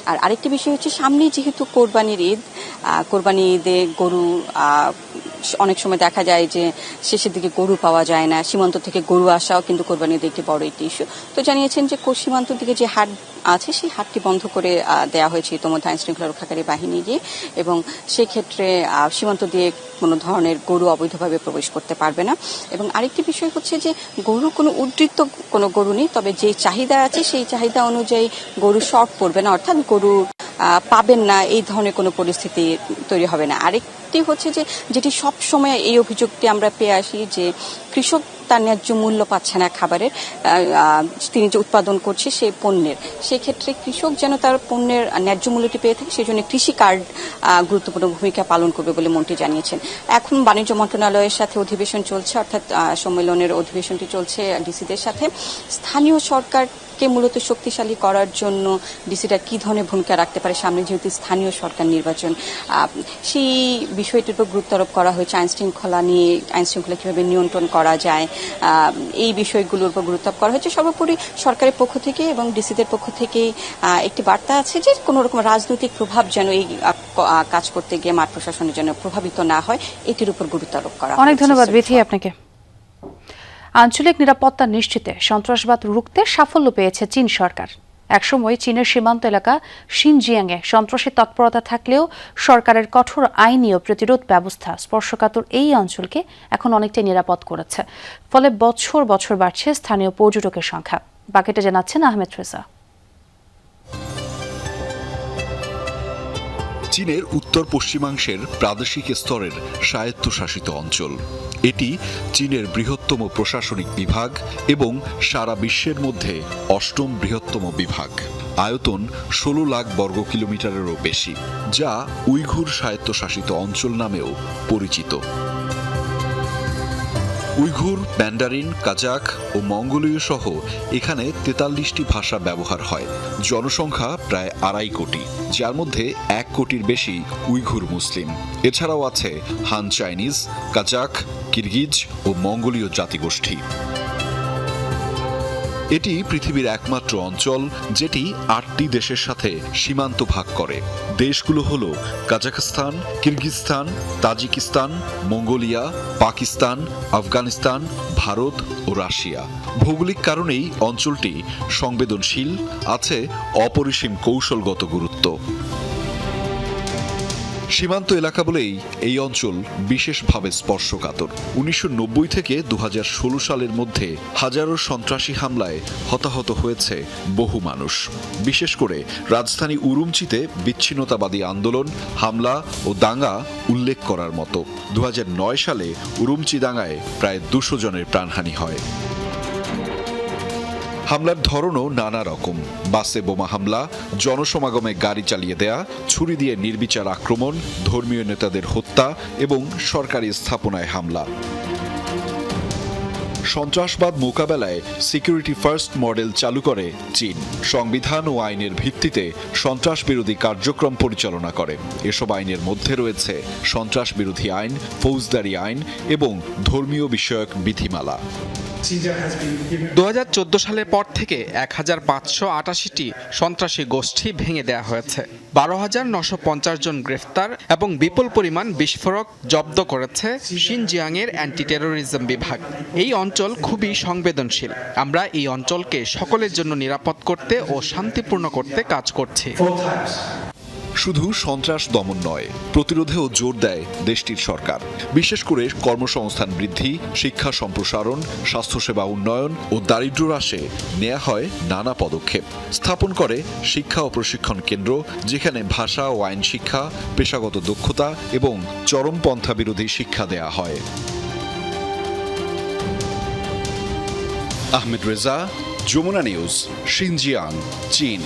আর আরেকটি বিষয় সামনে যেহেতু কোরবানির ঈদ, কোরবানি ঈদে গরু অনেক সময় দেখা যায় যে শেষের দিকে গরু পাওয়া যায় না, সীমান্ত থেকে গরু আসাও কিন্তু কোরবানি ঈদে একটি বড় একটি ইস্যু। তো জানিয়েছেন যে সীমান্ত দিকে যে হাট আছে সেই হাটটি বন্ধ করে দেওয়া হয়েছে ইতিমধ্যে আইন শৃঙ্খলা রক্ষাকারী বাহিনী দিয়ে, এবং সেক্ষেত্রে সীমান্ত দিয়ে কোনো ধরনের গরু অবৈধভাবে প্রবেশ করতে পারবে না। এবং আরেকটি বিষয় যে গরু কোনো উদ্ধৃত কোনো গরু নেই, তবে যে চাহিদা আছে সেই চাহিদা অনুযায়ী গরু শর্ট পড়বে না, অর্থাৎ গরু পাবেন না, এই ধরনের কোনো পরিস্থিতি তৈরি হবে না। আরেকটি যে যেটি সব সময় এই অভিযোগটি আমরা পেয়ে আসি যে কৃষক তার ন্যায্য মূল্য পাচ্ছে না খাবারের, তিনি যে উৎপাদন করছে সেই পণ্যের, সেক্ষেত্রে কৃষক যেন তার পণ্যের ন্যায্য মূল্যটি পেয়ে থাকে, সেই জন্য কৃষি কার্ড গুরুত্বপূর্ণ ভূমিকা পালন করবে বলে মন্ত্রী জানিয়েছেন। এখন বাণিজ্য মন্ত্রণালয়ের সাথে অধিবেশন চলছে, অর্থাৎ সম্মেলনের অধিবেশনটি চলছে ডিসিদের সাথে। স্থানীয় সরকারকে মূলত শক্তিশালী করার জন্য ডিসিরা কি ধরনের ভূমিকা রাখতে পারে সামনে, যেহেতু স্থানীয় সরকার নির্বাচন, সেই বিষয়টির উপর গুরুত্ব আরোপ করা হয়েছে। আইন শৃঙ্খলা নিয়ে, আইন শৃঙ্খলা কিভাবে নিয়ন্ত্রণ করা যায়, এই বিষয়গুলোর উপর গুরুত্ব আরোপ করা হয়েছে। সর্বোপরি সরকারের পক্ষ থেকে এবং ডিসিদের পক্ষ থেকে একটি বার্তা আছে যে কোনো রকম রাজনৈতিক প্রভাব যেন এই কাজ করতে গিয়ে মাঠ প্রশাসনের জন্য প্রভাবিত না হয়, এটির উপর গুরুত্ব আরোপ করা। অনেক ধন্যবাদ বিথি আপনাকে। আঞ্চলিক নিরাপত্তা নিশ্চিতে সন্ত্রাসবাদ রুখতে সাফল্য পেয়েছে চীন সরকার। একসময় চীনের সীমান্ত এলাকা শিনজিয়াংয়ে সন্ত্রাসী তৎপরতা থাকলেও সরকারের কঠোর আইনি ও প্রতিরোধ ব্যবস্থা স্পর্শকাতর এই অঞ্চলকে এখন অনেকটাই নিরাপদ করেছে। ফলে বছর বছর বাড়ছে স্থানীয় পর্যটকের সংখ্যা। বাকিটা জানাচ্ছেন আহমেদ রেজা। চীনের উত্তর পশ্চিমাংশের প্রাদেশিক স্তরের স্বায়ত্তশাসিত অঞ্চল। এটি চীনের বৃহত্তম প্রশাসনিক বিভাগ এবং সারা বিশ্বের মধ্যে ৮ম বৃহত্তম বিভাগ। আয়তন ১৬ লাখ বর্গ কিলোমিটারেরও বেশি, যা উইঘুর স্বায়ত্তশাসিত অঞ্চল নামেও পরিচিত। উইঘুর, ম্যান্ডারিন, কাজাক ও মঙ্গোলীয় সহ এখানে ৪৩টি ভাষা ব্যবহার হয়। জনসংখ্যা প্রায় ২.৫ কোটি, যার মধ্যে ১ কোটির বেশি উইঘুর মুসলিম। এছাড়াও আছে হান চাইনিজ, কাজাক, কিরগিজ ও মঙ্গোলীয় জাতিগোষ্ঠী। এটি পৃথিবীর একমাত্র অঞ্চল যেটি ৮টি দেশের সাথে সীমান্ত ভাগ করে। দেশগুলো হল কাজাখস্তান, কিরগিজস্তান, তাজিকিস্তান, মঙ্গোলিয়া, পাকিস্তান, আফগানিস্তান, ভারত ও রাশিয়া। ভৌগোলিক কারণেই অঞ্চলটি সংবেদনশীল, আছে অপরিসীম কৌশলগত গুরুত্ব। সীমান্ত এলাকা বলেই এই অঞ্চল বিশেষভাবে স্পর্শকাতর। ১৯৯০ থেকে ২০১৬ সালের মধ্যে হাজারো সন্ত্রাসী হামলায় হতাহত হয়েছে বহু মানুষ। বিশেষ করে রাজধানী উরুমচিতে বিচ্ছিন্নতাবাদী আন্দোলন, হামলা ও দাঙ্গা উল্লেখ করার মতো। ২০০৯ সালে উরুমচি দাঙ্গায় প্রায় ২০০ জনের প্রাণহানি হয়। হামলার ধরনও নানা রকম। বাসে বোমা হামলা, জনসমাগমে গাড়ি চালিয়ে দেয়া, ছুরি দিয়ে নির্বিচার আক্রমণ, ধর্মীয় নেতাদের হত্যা এবং সরকারি স্থাপনায় হামলা। সন্ত্রাসবাদ মোকাবেলায় সিকিউরিটি ফার্স্ট মডেল চালু করে চীন। সংবিধান ও আইনের ভিত্তিতে সন্ত্রাস বিরোধী কার্যক্রম পরিচালনা করে। এসব আইনের মধ্যে রয়েছে সন্ত্রাস বিরোধী আইন, ফৌজদারি আইন এবং ধর্মীয় বিষয়ক বিধিমালা। ২০১৪ সালের পর থেকে ১৫৮৮টি সন্ত্রাসী গোষ্ঠী ভেঙে দেওয়া হয়েছে। ১২,৯৫০ জন গ্রেফতার এবং বিপুল পরিমাণ বিস্ফোরক জব্দ করেছে শিনজিয়াংয়ের অ্যান্টি টেরোরিজম বিভাগ। এই অঞ্চল খুবই সংবেদনশীল। আমরা এই অঞ্চলকে সকলের জন্য নিরাপদ করতে ও শান্তিপূর্ণ করতে কাজ করছি। শুধু সন্ত্রাস দমন নয়, প্রতিরোধেও জোর দেয় দেশটির সরকার। বিশেষ করে কর্মসংস্থান বৃদ্ধি, শিক্ষা সম্প্রসারণ, স্বাস্থ্যসেবা উন্নয়ন ও দারিদ্র্য হ্রাসে নেওয়া হয় নানা পদক্ষেপ। স্থাপন করে শিক্ষা ও প্রশিক্ষণ কেন্দ্র, যেখানে ভাষা ও আইন শিক্ষা, পেশাগত দক্ষতা এবং চরমপন্থা বিরোধী শিক্ষা দেয়া হয়। আহমেদ রেজা, যমুনা নিউজ, শিনজিয়াং, চীন।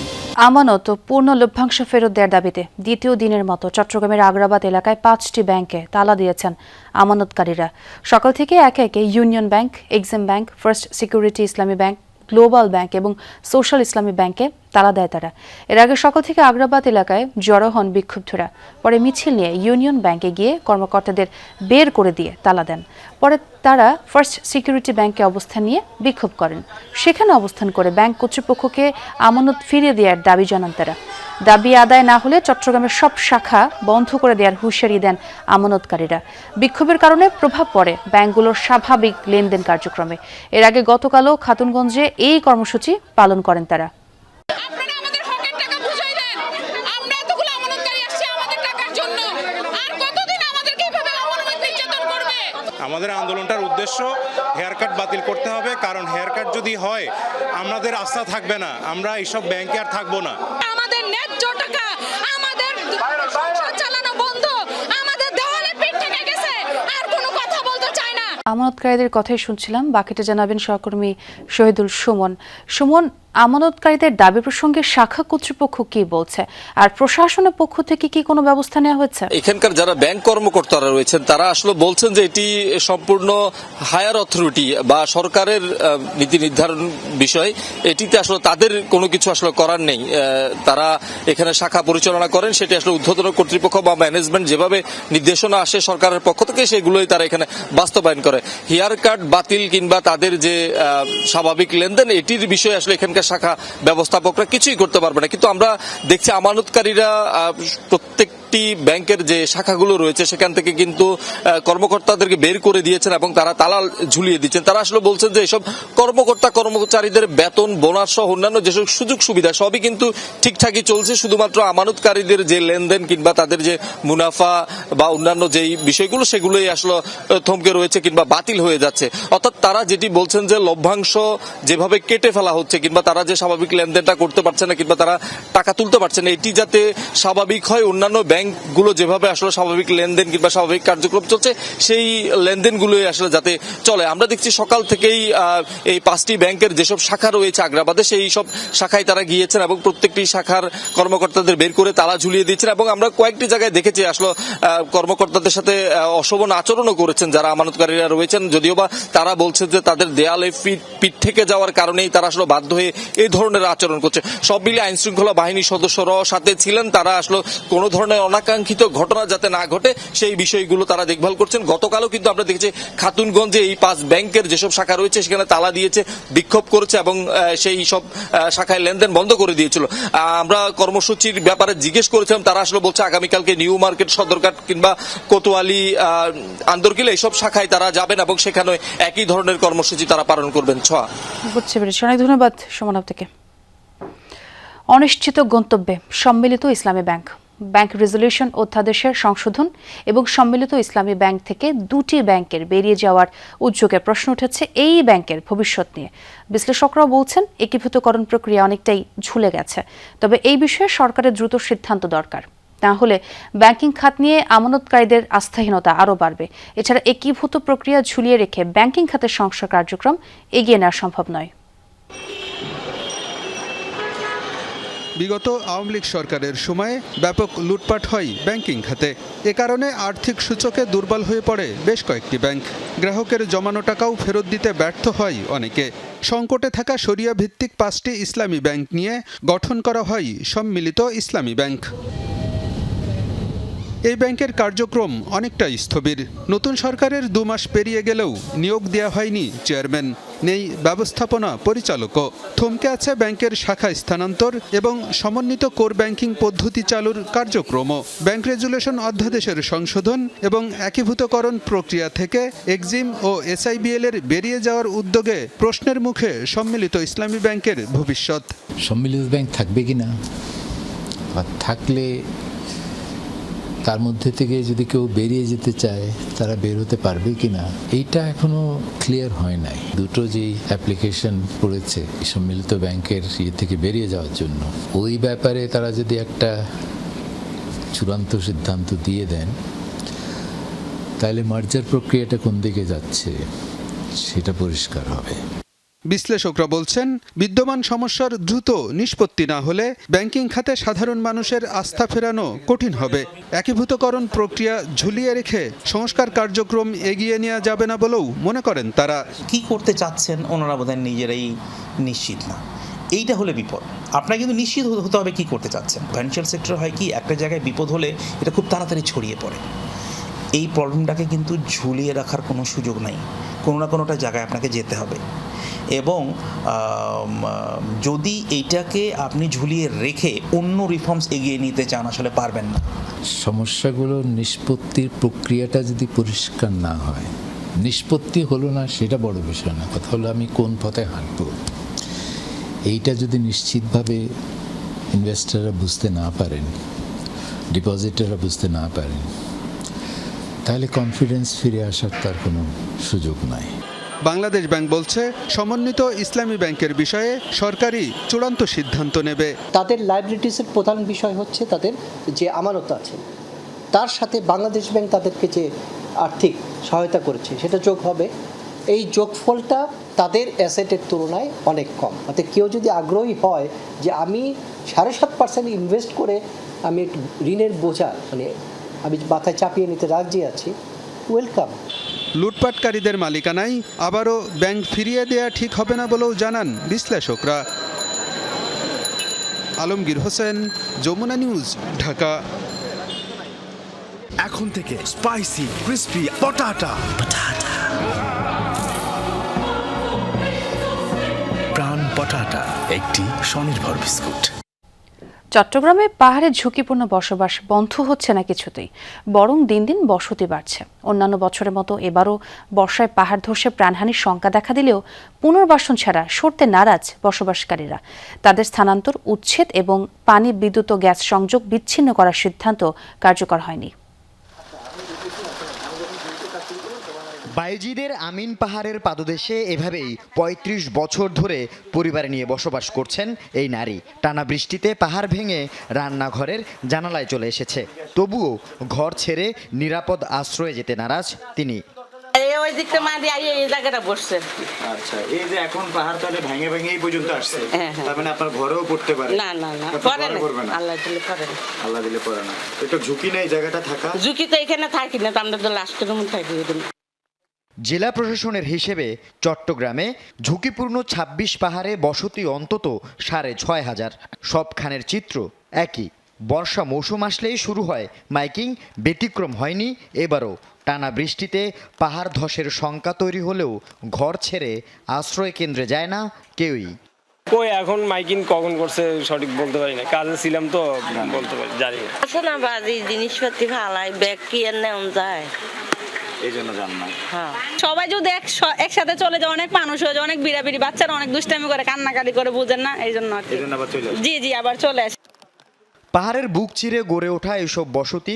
আমানত ও পূর্ণ লভ্যাংশ ফেরত দেওয়ার দাবিতে দ্বিতীয় দিনের মতো চট্টগ্রামের আগ্রাবাদ এলাকায় 5টি ব্যাংকে তালা দিয়েছেন আমানতকারীরা। সকাল থেকে একে একে union bank, Exim bank, first security ইসলামী ব্যাংক, গ্লোবাল ব্যাংক এবং সোশ্যাল ইসলামী ব্যাংকে তালা দেয় তারা। এর আগে সকাল থেকে আগ্রাবাদ এলাকায় জড়ো হন বিক্ষুব্ধরা। পরে মিছিল নিয়ে ইউনিয়ন ব্যাংকে গিয়ে কর্মকর্তাদের বের করে দিয়ে তালা দেন। পরে তারা ফার্স্ট সিকিউরিটি ব্যাংকে অবস্থান নিয়ে বিক্ষোভ করেন। সেখানে অবস্থান করে ব্যাংক কর্তৃপক্ষকে আমানত ফিরিয়ে দেওয়ার দাবি জানান তারা। দাবি আদায় না হলে চট্টগ্রামের সব শাখা বন্ধ করে দেওয়ার হুঁশিয়ারি দেন আমানতকারীরা। বিক্ষোভের কারণে প্রভাব পড়ে ব্যাংকগুলোর স্বাভাবিক লেনদেন কার্যক্রমে। এর আগে গতকালও খাতুনগঞ্জে এই কর্মসূচি পালন করেন তারা। আমাদের আন্দোলনটার উদ্দেশ্য হেয়ার কাট বাতিল করতে হবে, কারণ হেয়ার কাট যদি হয় আমাদের আস্থা থাকবে না, আমরা এইসব ব্যাংকে আর থাকবো না। আমাদের ন্যায্য টাকা, আমাদের সংসার চালানো বন্ধ, আমাদের দেওয়ালে পিঠ থেকে গেছে, আর কোনো কথা বলতে চাই না। আমানতকারীদের কথাই শুনছিলাম। বাকিটা জানাবেন সহকর্মী শহীদুল সুমন। সুমন, আমানতকারীদের দাবি প্রসঙ্গে শাখা কর্তৃপক্ষ কি বলছে, আর প্রশাসনের পক্ষ থেকে কি কোনো ব্যবস্থা নেওয়া হয়েছে? এখানকার যারা ব্যাংক কর্মকর্তারা রয়েছেন তারা আসলে বলছেন যে এটি সম্পূর্ণ হায়ার অথরিটি বা সরকারের নীতি নির্ধারণ বিষয়, এটিতে আসলে তাদের কোনো কিছু আসলে করার নেই। তারা এখানে শাখা পরিচালনা করেন, সেটি আসলে ঊর্ধ্বতন কর্তৃপক্ষ বা ম্যানেজমেন্ট যেভাবে নির্দেশনা আসে সরকারের পক্ষ থেকে সেগুলোই তারা এখানে বাস্তবায়ন করে। হেয়ার কাট বাতিল কিংবা তাদের যে স্বাভাবিক লেনদেন এটির বিষয়ে আসলে এখানকার শাখা ব্যবস্থাপকরা কিছুই করতে পারবে না। কিন্তু আমরা দেখছি আমানতকারীরা প্রত্যেকটি ব্যাংকের যে শাখাগুলো রয়েছে সেখান থেকে কিন্তু কর্মকর্তাদেরকে বের করে দিয়েছেন এবং তারা তালা ঝুলিয়ে দিচ্ছেন। তারা আসলে বলছেন যে এসব কর্মচারীদের বেতন, বোনাস সহ অন্যান্য যেসব সুযোগ সুবিধা সবই কিন্তু ঠিকঠাকই চলছে, শুধুমাত্র আমানতকারীদের যে লেনদেন কিংবা তাদের যে মুনাফা বা অন্যান্য যেই বিষয়গুলো সেগুলোই আসলে থমকে রয়েছে কিংবা বাতিল হয়ে যাচ্ছে। অর্থাৎ তারা যেটি বলছেন যে লভ্যাংশ যেভাবে কেটে ফেলা হচ্ছে কিংবা তারা যে স্বাভাবিক লেনদেনটা করতে পারছে না কিংবা তারা টাকা তুলতে পারছে না, এটি যাতে স্বাভাবিক হয়, অন্যান্য ব্যাংকগুলো যেভাবে আসলে স্বাভাবিক লেনদেন কিংবা স্বাভাবিক কার্যক্রম চলছে সেই লেনদেনগুলোই আসলে যাতে চলে। আমরা দেখছি সকাল থেকেই এই 5টি ব্যাংকের যেসব শাখা রয়েছে আগ্রাবাদে সেই সব শাখায় তারা গিয়েছেন এবং প্রত্যেকটি শাখার কর্মকর্তাদের বের করে তালা ঝুলিয়ে দিচ্ছেন এবং আমরা কয়েকটি জায়গায় দেখেছি আসলে কর্মকর্তাদের সাথে অশোভন আচরণও করেছেন যারা আমানতকারীরা রয়েছেন, যদিও বা তারা বলছেন যে তাদের দেয়ালে পিঠ থেকে যাওয়ার কারণেই তারা আসলে বাধ্য হয়ে এই ধরনের আচরণ করছে। সব মিলিয়ে আইন শৃঙ্খলা বাহিনীর সদস্যরাও সাথে ছিলেন, তারা আসলে কোনো ধরনের অনাকাঙ্ক্ষিত ঘটনা যাতে না ঘটে সেই বিষয়গুলো তারা দেখভাল করছেন। গতকালও কিন্তু আমরা দেখেছি খাতুনগঞ্জে এই 5 ব্যাংকের যেসব শাখা রয়েছে সেখানে তালা দিয়েছে, বিক্ষোভ করেছে এবং সেই সব শাখায় লেনদেন বন্ধ করে দিয়েছিল। আমরা কর্মসূচির ব্যাপারে জিজ্ঞেস করেছিলাম, তারা আসলে বলছে আগামীকালকে নিউ মার্কেট, সদরঘাট কিংবা কোতোয়ালি, আন্দরকিল এইসব শাখায় তারা যাবেন এবং সেখানে একই ধরনের কর্মসূচি তারা পালন করবেন। বুঝতে পেরেছি, অনেক ধন্যবাদ সুমন আপনাকে। অনিশ্চিত গন্তব্যে সম্মিলিত ইসলামী ব্যাংক রেজলিউশন অধ্যাদেশের সংশোধন এবং সম্মিলিত ইসলামী ব্যাংক থেকে 2টি ব্যাংকের বেরিয়ে যাওয়ার উদ্যোগের প্রশ্ন উঠেছে এই ব্যাংকের ভবিষ্যৎ নিয়ে। বিশ্লেষকরাও বলছেন একীভূতকরণ প্রক্রিয়া অনেকটাই ঝুলে গেছে, তবে এই বিষয়ে সরকারের দ্রুত সিদ্ধান্ত দরকার, না হলে ব্যাংকিং খাত নিয়ে আমানতকারীদের আস্থাহীনতা আরও বাড়বে। এছাড়া একীভূত প্রক্রিয়া ঝুলিয়ে রেখে ব্যাংকিং খাতের সংস্কার কার্যক্রম এগিয়ে নেওয়া সম্ভব নয়। বিগত আওয়ামী লীগ সরকারের সময়ে ব্যাপক লুটপাট হয় ব্যাংকিং খাতে। এ কারণে আর্থিক সূচকে দুর্বল হয়ে পড়ে বেশ কয়েকটি ব্যাংক। গ্রাহকের জমানো টাকাও ফেরত দিতে ব্যর্থ হয় অনেকে। সংকটে থাকা শরিয়া ভিত্তিক 5টি ইসলামী ব্যাংক নিয়ে গঠন করা হয় সম্মিলিত ইসলামী ব্যাংক। এই ব্যাংকের কার্যক্রম অনেকটা স্থবির। নতুন সরকারের 2 মাস পেরিয়ে গেলেও নিয়োগ দেওয়া হয়নি চেয়ারম্যান, নেই ব্যবস্থাপনা পরিচালকও। থমকে আছে ব্যাংকের শাখা স্থানান্তর এবং সমন্বিত কোর ব্যাংকিং পদ্ধতি চালুর কার্যক্রমও। ব্যাংক রেজুলেশন অধ্যাদেশের সংশোধন এবং একীভূতকরণ প্রক্রিয়া থেকে এক্সিম ও এসআইবিএল এর বেরিয়ে যাওয়ার উদ্যোগে প্রশ্নের মুখে সম্মিলিত ইসলামী ব্যাংকের ভবিষ্যৎ। সম্মিলিত ব্যাংক থাকবে কিনা, আর থাকলে তার মধ্যে থেকে যদি কেউ বেরিয়ে যেতে চায় তারা বের হতে পারবে কিনা, এইটা এখনো ক্লিয়ার হয় নাই। দুটো যেই অ্যাপ্লিকেশন পড়েছে সম্মিলিত ব্যাংকের থেকে বেরিয়ে যাওয়ার জন্য, ওই ব্যাপারে তারা যদি একটা চূড়ান্ত সিদ্ধান্ত দিয়ে দেন তাহলে মার্জার প্রক্রিয়াটা কোন দিকে যাচ্ছে সেটা পরিষ্কার হবে। বিশ্লেষকরা বলছেন, বিদ্যমান সমস্যার দ্রুত নিষ্পত্তি না হলে ব্যাংকিং খাতে সাধারণ মানুষের আস্থা ফেরানো কঠিন হবে। একীভূতকরণ প্রক্রিয়া ঝুলিয়ে রেখে সংস্কার কার্যক্রম এগিয়ে নেওয়া যাবে না বলেও মনে করেন তারা। কি করতে চাচ্ছেন ওনারা বোধহয় নিজেরাই নিশ্চিত না, এইটা হলে বিপদ। আপনার কিন্তু নিশ্চিত হতে হবে কি করতে চাচ্ছেন। ফাইন্যান্সিয়াল সেক্টর হয় কি, একটা জায়গায় বিপদ হলে এটা খুব তাড়াতাড়ি ছড়িয়ে পড়ে। এই প্রবলেমটাকে কিন্তু ঝুলিয়ে রাখার কোনো সুযোগ নাই, কোনো না কোনোটা জায়গায় আপনাকে যেতে হবে। এবং যদি এইটাকে আপনি ঝুলিয়ে রেখে অন্য রিফর্মস এগিয়ে নিতে চান আসলে পারবেন না। সমস্যাগুলোর নিষ্পত্তির প্রক্রিয়াটা যদি পরিষ্কার না হয়, নিষ্পত্তি হলো না সেটা বড় বিষয় না, কথা হলো আমি কোন পথে হাঁটব। এইটা যদি নিশ্চিতভাবে ইনভেস্টররা বুঝতে না পারেন, ডিপোজিটাররা বুঝতে না পারেন, তাহলে কনফিডেন্স ফিরে আসার তার কোনো সুযোগ নাই। বাংলাদেশ ব্যাংক বলছে সমন্বিত ইসলামী ব্যাংকের বিষয়ে সরকারি চূড়ান্ত সিদ্ধান্ত নেবে। তাদের লাইবিলিটিসের প্রধান বিষয় হচ্ছে তাদের যে আমানত আছে, তার সাথে বাংলাদেশ ব্যাংক তাদেরকে যে আর্থিক সহায়তা করেছে সেটা যোগ হবে এই যোগফলটা তাদের অ্যাসেটের তুলনায় অনেক কম। অর্থাৎ কেউ যদি আগ্রহী হয় যে আমি 7.5% ইনভেস্ট করে আমি একটু ঋণের বোঝা মানে আমি মাথায় চাপিয়ে নিতে রাজি আছি, ওয়েলকাম। লুটপাটকারীদের মালিকানায় আবারও ব্যাংক ফিরিয়ে দেয়া ঠিক হবে না বলেও জানান বিশ্লেষকরা। আলমগীর হোসেন, যমুনা নিউজ, ঢাকা। এখন থেকে স্পাইসি ক্রিস্পি পটাটা প্রাণ পটাটা একটি স্বনির্ভর বিস্কুট। চট্টগ্রামে পাহাড়ে ঝুঁকিপূর্ণ বসবাস বন্ধ হচ্ছে না কিছুতেই, বরং দিন দিন বসতি বাড়ছে। অন্যান্য বছরের মতো এবারও বর্ষায় পাহাড় ধসে প্রাণহানির শঙ্কা দেখা দিলেও পুনর্বাসন ছাড়া সরতে নারাজ বসবাসকারীরা। তাদের স্থানান্তর, উচ্ছেদ এবং পানি, বিদ্যুৎ ও গ্যাস সংযোগ বিচ্ছিন্ন করার সিদ্ধান্ত কার্যকর হয়নি। বায়েজিদের আমিন পাহাড়ের পাদদেশে এভাবেই ৩৫ বছর ধরে পরিবার নিয়ে বসবাস করছেন এই নারী। টানা বৃষ্টিতে পাহাড় ভেঙে রান্নাঘরের জানালায় চলে এসেছে, তবুও ঘর ছেড়ে নিরাপদ আশ্রয়ে যেতে নারাজ তিনি। আচ্ছা, এই যে এখন পাহাড় তলে ভেঙে ভেঙে এই পর্যন্ত আসছে, তার মানে আপনার ঘরেও পড়তে পারে? না না না, আল্লাহ দিলে পড়ে না। আল্লাহ দিলে পড়ে না। এটা ঝুঁকি নাই জায়গাটা থাকা? ঝুঁকি তো এখানে থাকি না, তো আমরা তো লাস্টের রুমে থাকি। জেলা প্রশাসনের হিসেবে চট্টগ্রামে ঝুঁকিপূর্ণ ২৬ পাহাড়ে বসতি অন্তত ৬৫০০। সবখানের চিত্র একই। বর্ষা মৌসুম আসলেই শুরু হয় মাইকিং, ব্যতিক্রম হয়নি এবারও। টানা বৃষ্টিতে পাহাড় ধসের শঙ্কা তৈরি হলেও ঘর ছেড়ে আশ্রয় কেন্দ্রে যায় না কেউই। কই এখন মাইকিং কখন করছে সঠিক বলতে পারি না, কাজে ছিলাম তো বলতে পারি জানি না। না বাজি জিনিসপাতি ভালাই, ব্যাগ কি আর নেওয়া যায়, এই জন্য জান না। সবাই যদি একসাথে চলে যায়, অনেক মানুষ হয়ে যায়, অনেক বিড়াবিড়ি, বাচ্চারা অনেক দুষ্টামি করে, কান্নাকাটি করে, বুঝেন না, এই জন্য জি জি আবার চলে আসে। পাহাড়ের বুক চিরে গড়ে ওঠা এসব বসতি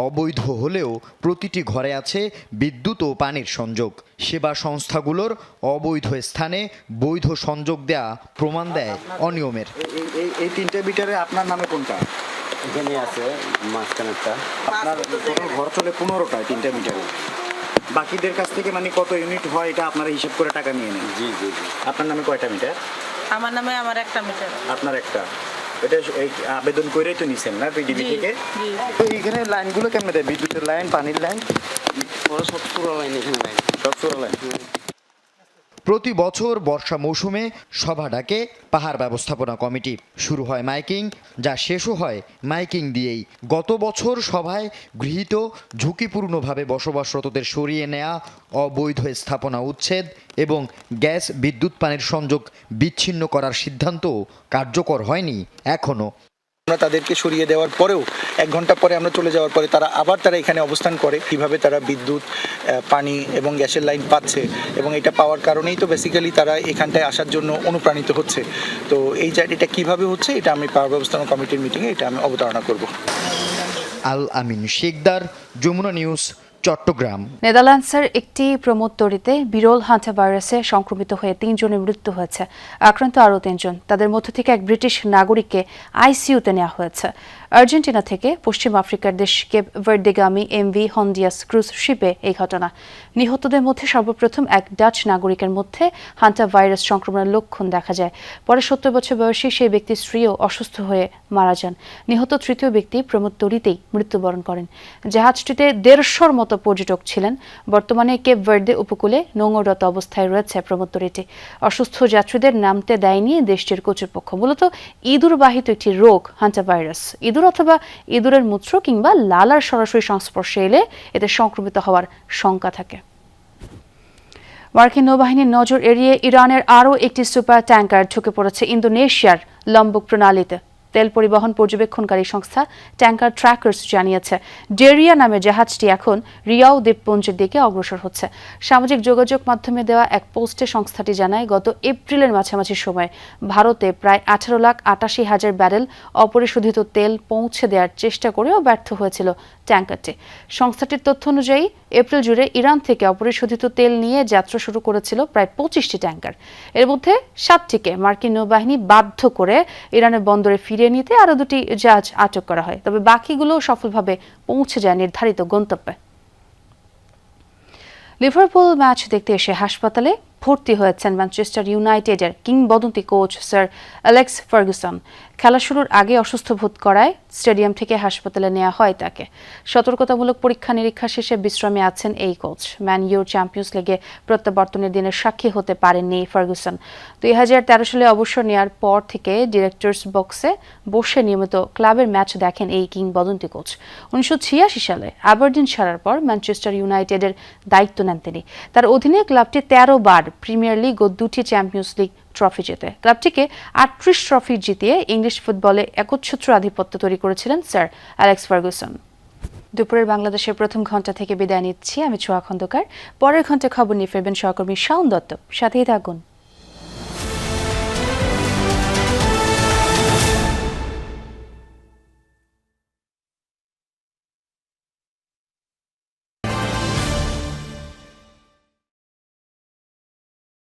অবৈধ হলেও প্রতিটি ঘরে আছে বিদ্যুৎ ও পানির সংযোগ। সেবা সংস্থাগুলোর অবৈধ স্থানে বৈধ সংযোগ দেয়া প্রমাণ দেয় অনিয়মের। এই 3টে মিটারে আপনার নামে কোনটা? এখানে আছে মাঝখানেরটা। আপনার টোটাল ঘর চলে 15টায় 3টে মিটারে। বাকিদের কাছ থেকে মানে কত ইউনিট হয় এটা আপনারা হিসাব করে টাকা নিয়ে নেন? জি জি জি। আপনার নামে কয়টা মিটার? আমার নামে আমার একটা মিটার। আপনার একটা। এটা আবেদন করেই তো নিছেন না পিডিবি থেকে? তো এখানে লাইনগুলো কেমন দেয়? বিদ্যুতের লাইন, পানির লাইন? সব পুরো লাইন এখানে লাইন, সব পুরো লাইন। প্রতি বছর বর্ষা মৌসুমে সভা ডাকে পাহাড় ব্যবস্থাপনা কমিটি। শুরু হয় মাইকিং, যা শেষও হয় মাইকিং দিয়েই। গত বছর সভায় গৃহীত ঝুঁকিপূর্ণভাবে বসবাসরতদের সরিয়ে নেয়া, অবৈধ স্থাপনা উচ্ছেদ এবং গ্যাস, বিদ্যুৎ, পানির সংযোগ বিচ্ছিন্ন করার সিদ্ধান্ত কার্যকর হয়নি এখনও। আমরা তাদেরকে সরিয়ে দেওয়ার পরেও 1 ঘন্টা পরে আমরা চলে যাওয়ার পরে তারা এখানে অবস্থান করে। কিভাবে তারা বিদ্যুৎ, পানি এবং গ্যাসের লাইন পাচ্ছে এবং এটা পাওয়ার কারণেই তো বেসিক্যালি তারা এখানটায় আসার জন্য অনুপ্রাণিত হচ্ছে। তো এই জায়গাটা কিভাবে হচ্ছে এটা আমি পাওয়ার ব্যবস্থাপনা কমিটির মিটিংয়ে এটা আমি অবতারণা করব। আল আমিন শেখদার, যমুনা নিউজ, চট্টগ্রাম। নেদারল্যান্ডসের একটি প্রমোদতরিতে বিরল হান্টা ভাইরাসে সংক্রমিত হয়ে 3 জনের মৃত্যু হয়েছে। আক্রান্ত আরও 3 জন। তাদের মধ্য থেকে এক ব্রিটিশ নাগরিককে আইসিইউতে নেওয়া হয়েছে। আর্জেন্টিনা থেকে পশ্চিম আফ্রিকার দেশ কেপ ভার্দেগামী এমভি হন্ডিয়াস ক্রুজ শিপে এই ঘটনা। নিহতদের মধ্যে সর্বপ্রথম এক ডাচ নাগরিকের মধ্যে হান্টা ভাইরাস সংক্রমণের লক্ষণ দেখা যায়। পরে 70 বছর বয়সী সেই ব্যক্তির স্ত্রীও অসুস্থ হয়ে মারা যান। নিহত তৃতীয় ব্যক্তি প্রমোদতরিতেই মৃত্যুবরণ করেন। জাহাজটিতে 150-র মতো পর্যটক ছিলেন। বর্তমানে কেপ ভার্দে উপকূলে নোঙররত অবস্থায় রয়েছে প্রমোদতরিটি। অসুস্থ যাত্রীদের নামতে দেয়নি দেশটির কর্তৃপক্ষ। মূলত ইঁদুরবাহিত একটি রোগ হান্টা ভাইরাস। ইঁদুর অথবা ইঁদুরের মূত্র কিংবা লালার সরাসরি সংস্পর্শে এলে এতে সংক্রমিত হওয়ার শঙ্কা থাকে। মার্কিন নৌবাহিনীর নজর এড়িয়ে ইরানের আরও একটি সুপার ট্যাঙ্কার ঢুকে পড়েছে ইন্দোনেশিয়ার লম্বক প্রণালীতে। তেল পরিবহন পর্যবেক্ষণকারী সংস্থা ট্যাঙ্কার ট্র্যাকার্স জানিয়েছে, ডেরিয়া নামের জাহাজটি এখন রিয়াও দ্বীপপুঞ্জের দিকে অগ্রসর হচ্ছে। সামাজিক যোগাযোগ মাধ্যমে দেওয়া এক পোস্টে সংস্থাটি জানায়, গত এপ্রিলের মাঝামাঝি সময় ভারতে প্রায় 18,88,000 ব্যারেল অপরিশোধিত তেল পৌঁছে দেওয়ার চেষ্টা করেও ব্যর্থ হয়েছিল ট্যাঙ্কারটি। সংস্থাটির তথ্য অনুযায়ী এপ্রিল জুড়ে ইরান থেকে অপরিশোধিত তেল নিয়ে যাত্রা শুরু করেছিল প্রায় 25টি ট্যাঙ্কার। এর মধ্যে 7টিকে মার্কিন নৌবাহিনী বাধ্য করে ইরানের বন্দরে ফিরিয়ে নিতে আরও 2টি জাহাজ আটক করা হয়। তবে বাকিগুলো সফলভাবে পৌঁছে যায় নির্ধারিত গন্তব্যে। লিভারপুল ম্যাচ দেখতে এসে হাসপাতালে ভর্তি হয়েছেন ম্যানচেস্টার ইউনাইটেডের কিংবদন্তি কোচ স্যার অ্যালেক্স ফার্গুসন। খেলা শুরুর আগে অসুস্থ বোধ করায় স্টেডিয়াম থেকে হাসপাতালে নেওয়া হয় তাকে। সতর্কতামূলক পরীক্ষা নিরীক্ষা শেষে বিশ্রামে আছেন এই কোচ। ম্যান ইউর চ্যাম্পিয়ন্স লিগে প্রত্যাবর্তনের দিনের সাক্ষী হতে পারেননি ফার্গুসন। 2013 সালে অবসর নেওয়ার পর থেকে ডিরেক্টরস বক্সে বসে নিয়মিত ক্লাবের ম্যাচ দেখেন এই কিংবদন্তি কোচ। 1986 সালে আবারডিন ছাড়ার পর ম্যানচেস্টার ইউনাইটেডের দায়িত্ব নেন তিনি। তার অধীনে ক্লাবটি 13 বার প্রিমিয়ার লিগ ও 2টি চ্যাম্পিয়ন্স লিগ ট্রফি জেতে। ক্লাবটিকে 38 ট্রফি জিতিয়ে ইংলিশ ফুটবলে একচ্ছত্র আধিপত্য তৈরি করেছিলেন স্যার অ্যালেক্স ফার্গুসন। দুপুরের বাংলাদেশের প্রথম ঘন্টা থেকে বিদায় নিচ্ছি। আমি ছোঁয়া খন্দকার। পরের ঘন্টা খবর নিয়ে ফিরবেন সহকর্মী শাওন দত্ত। সাথেই থাকুন।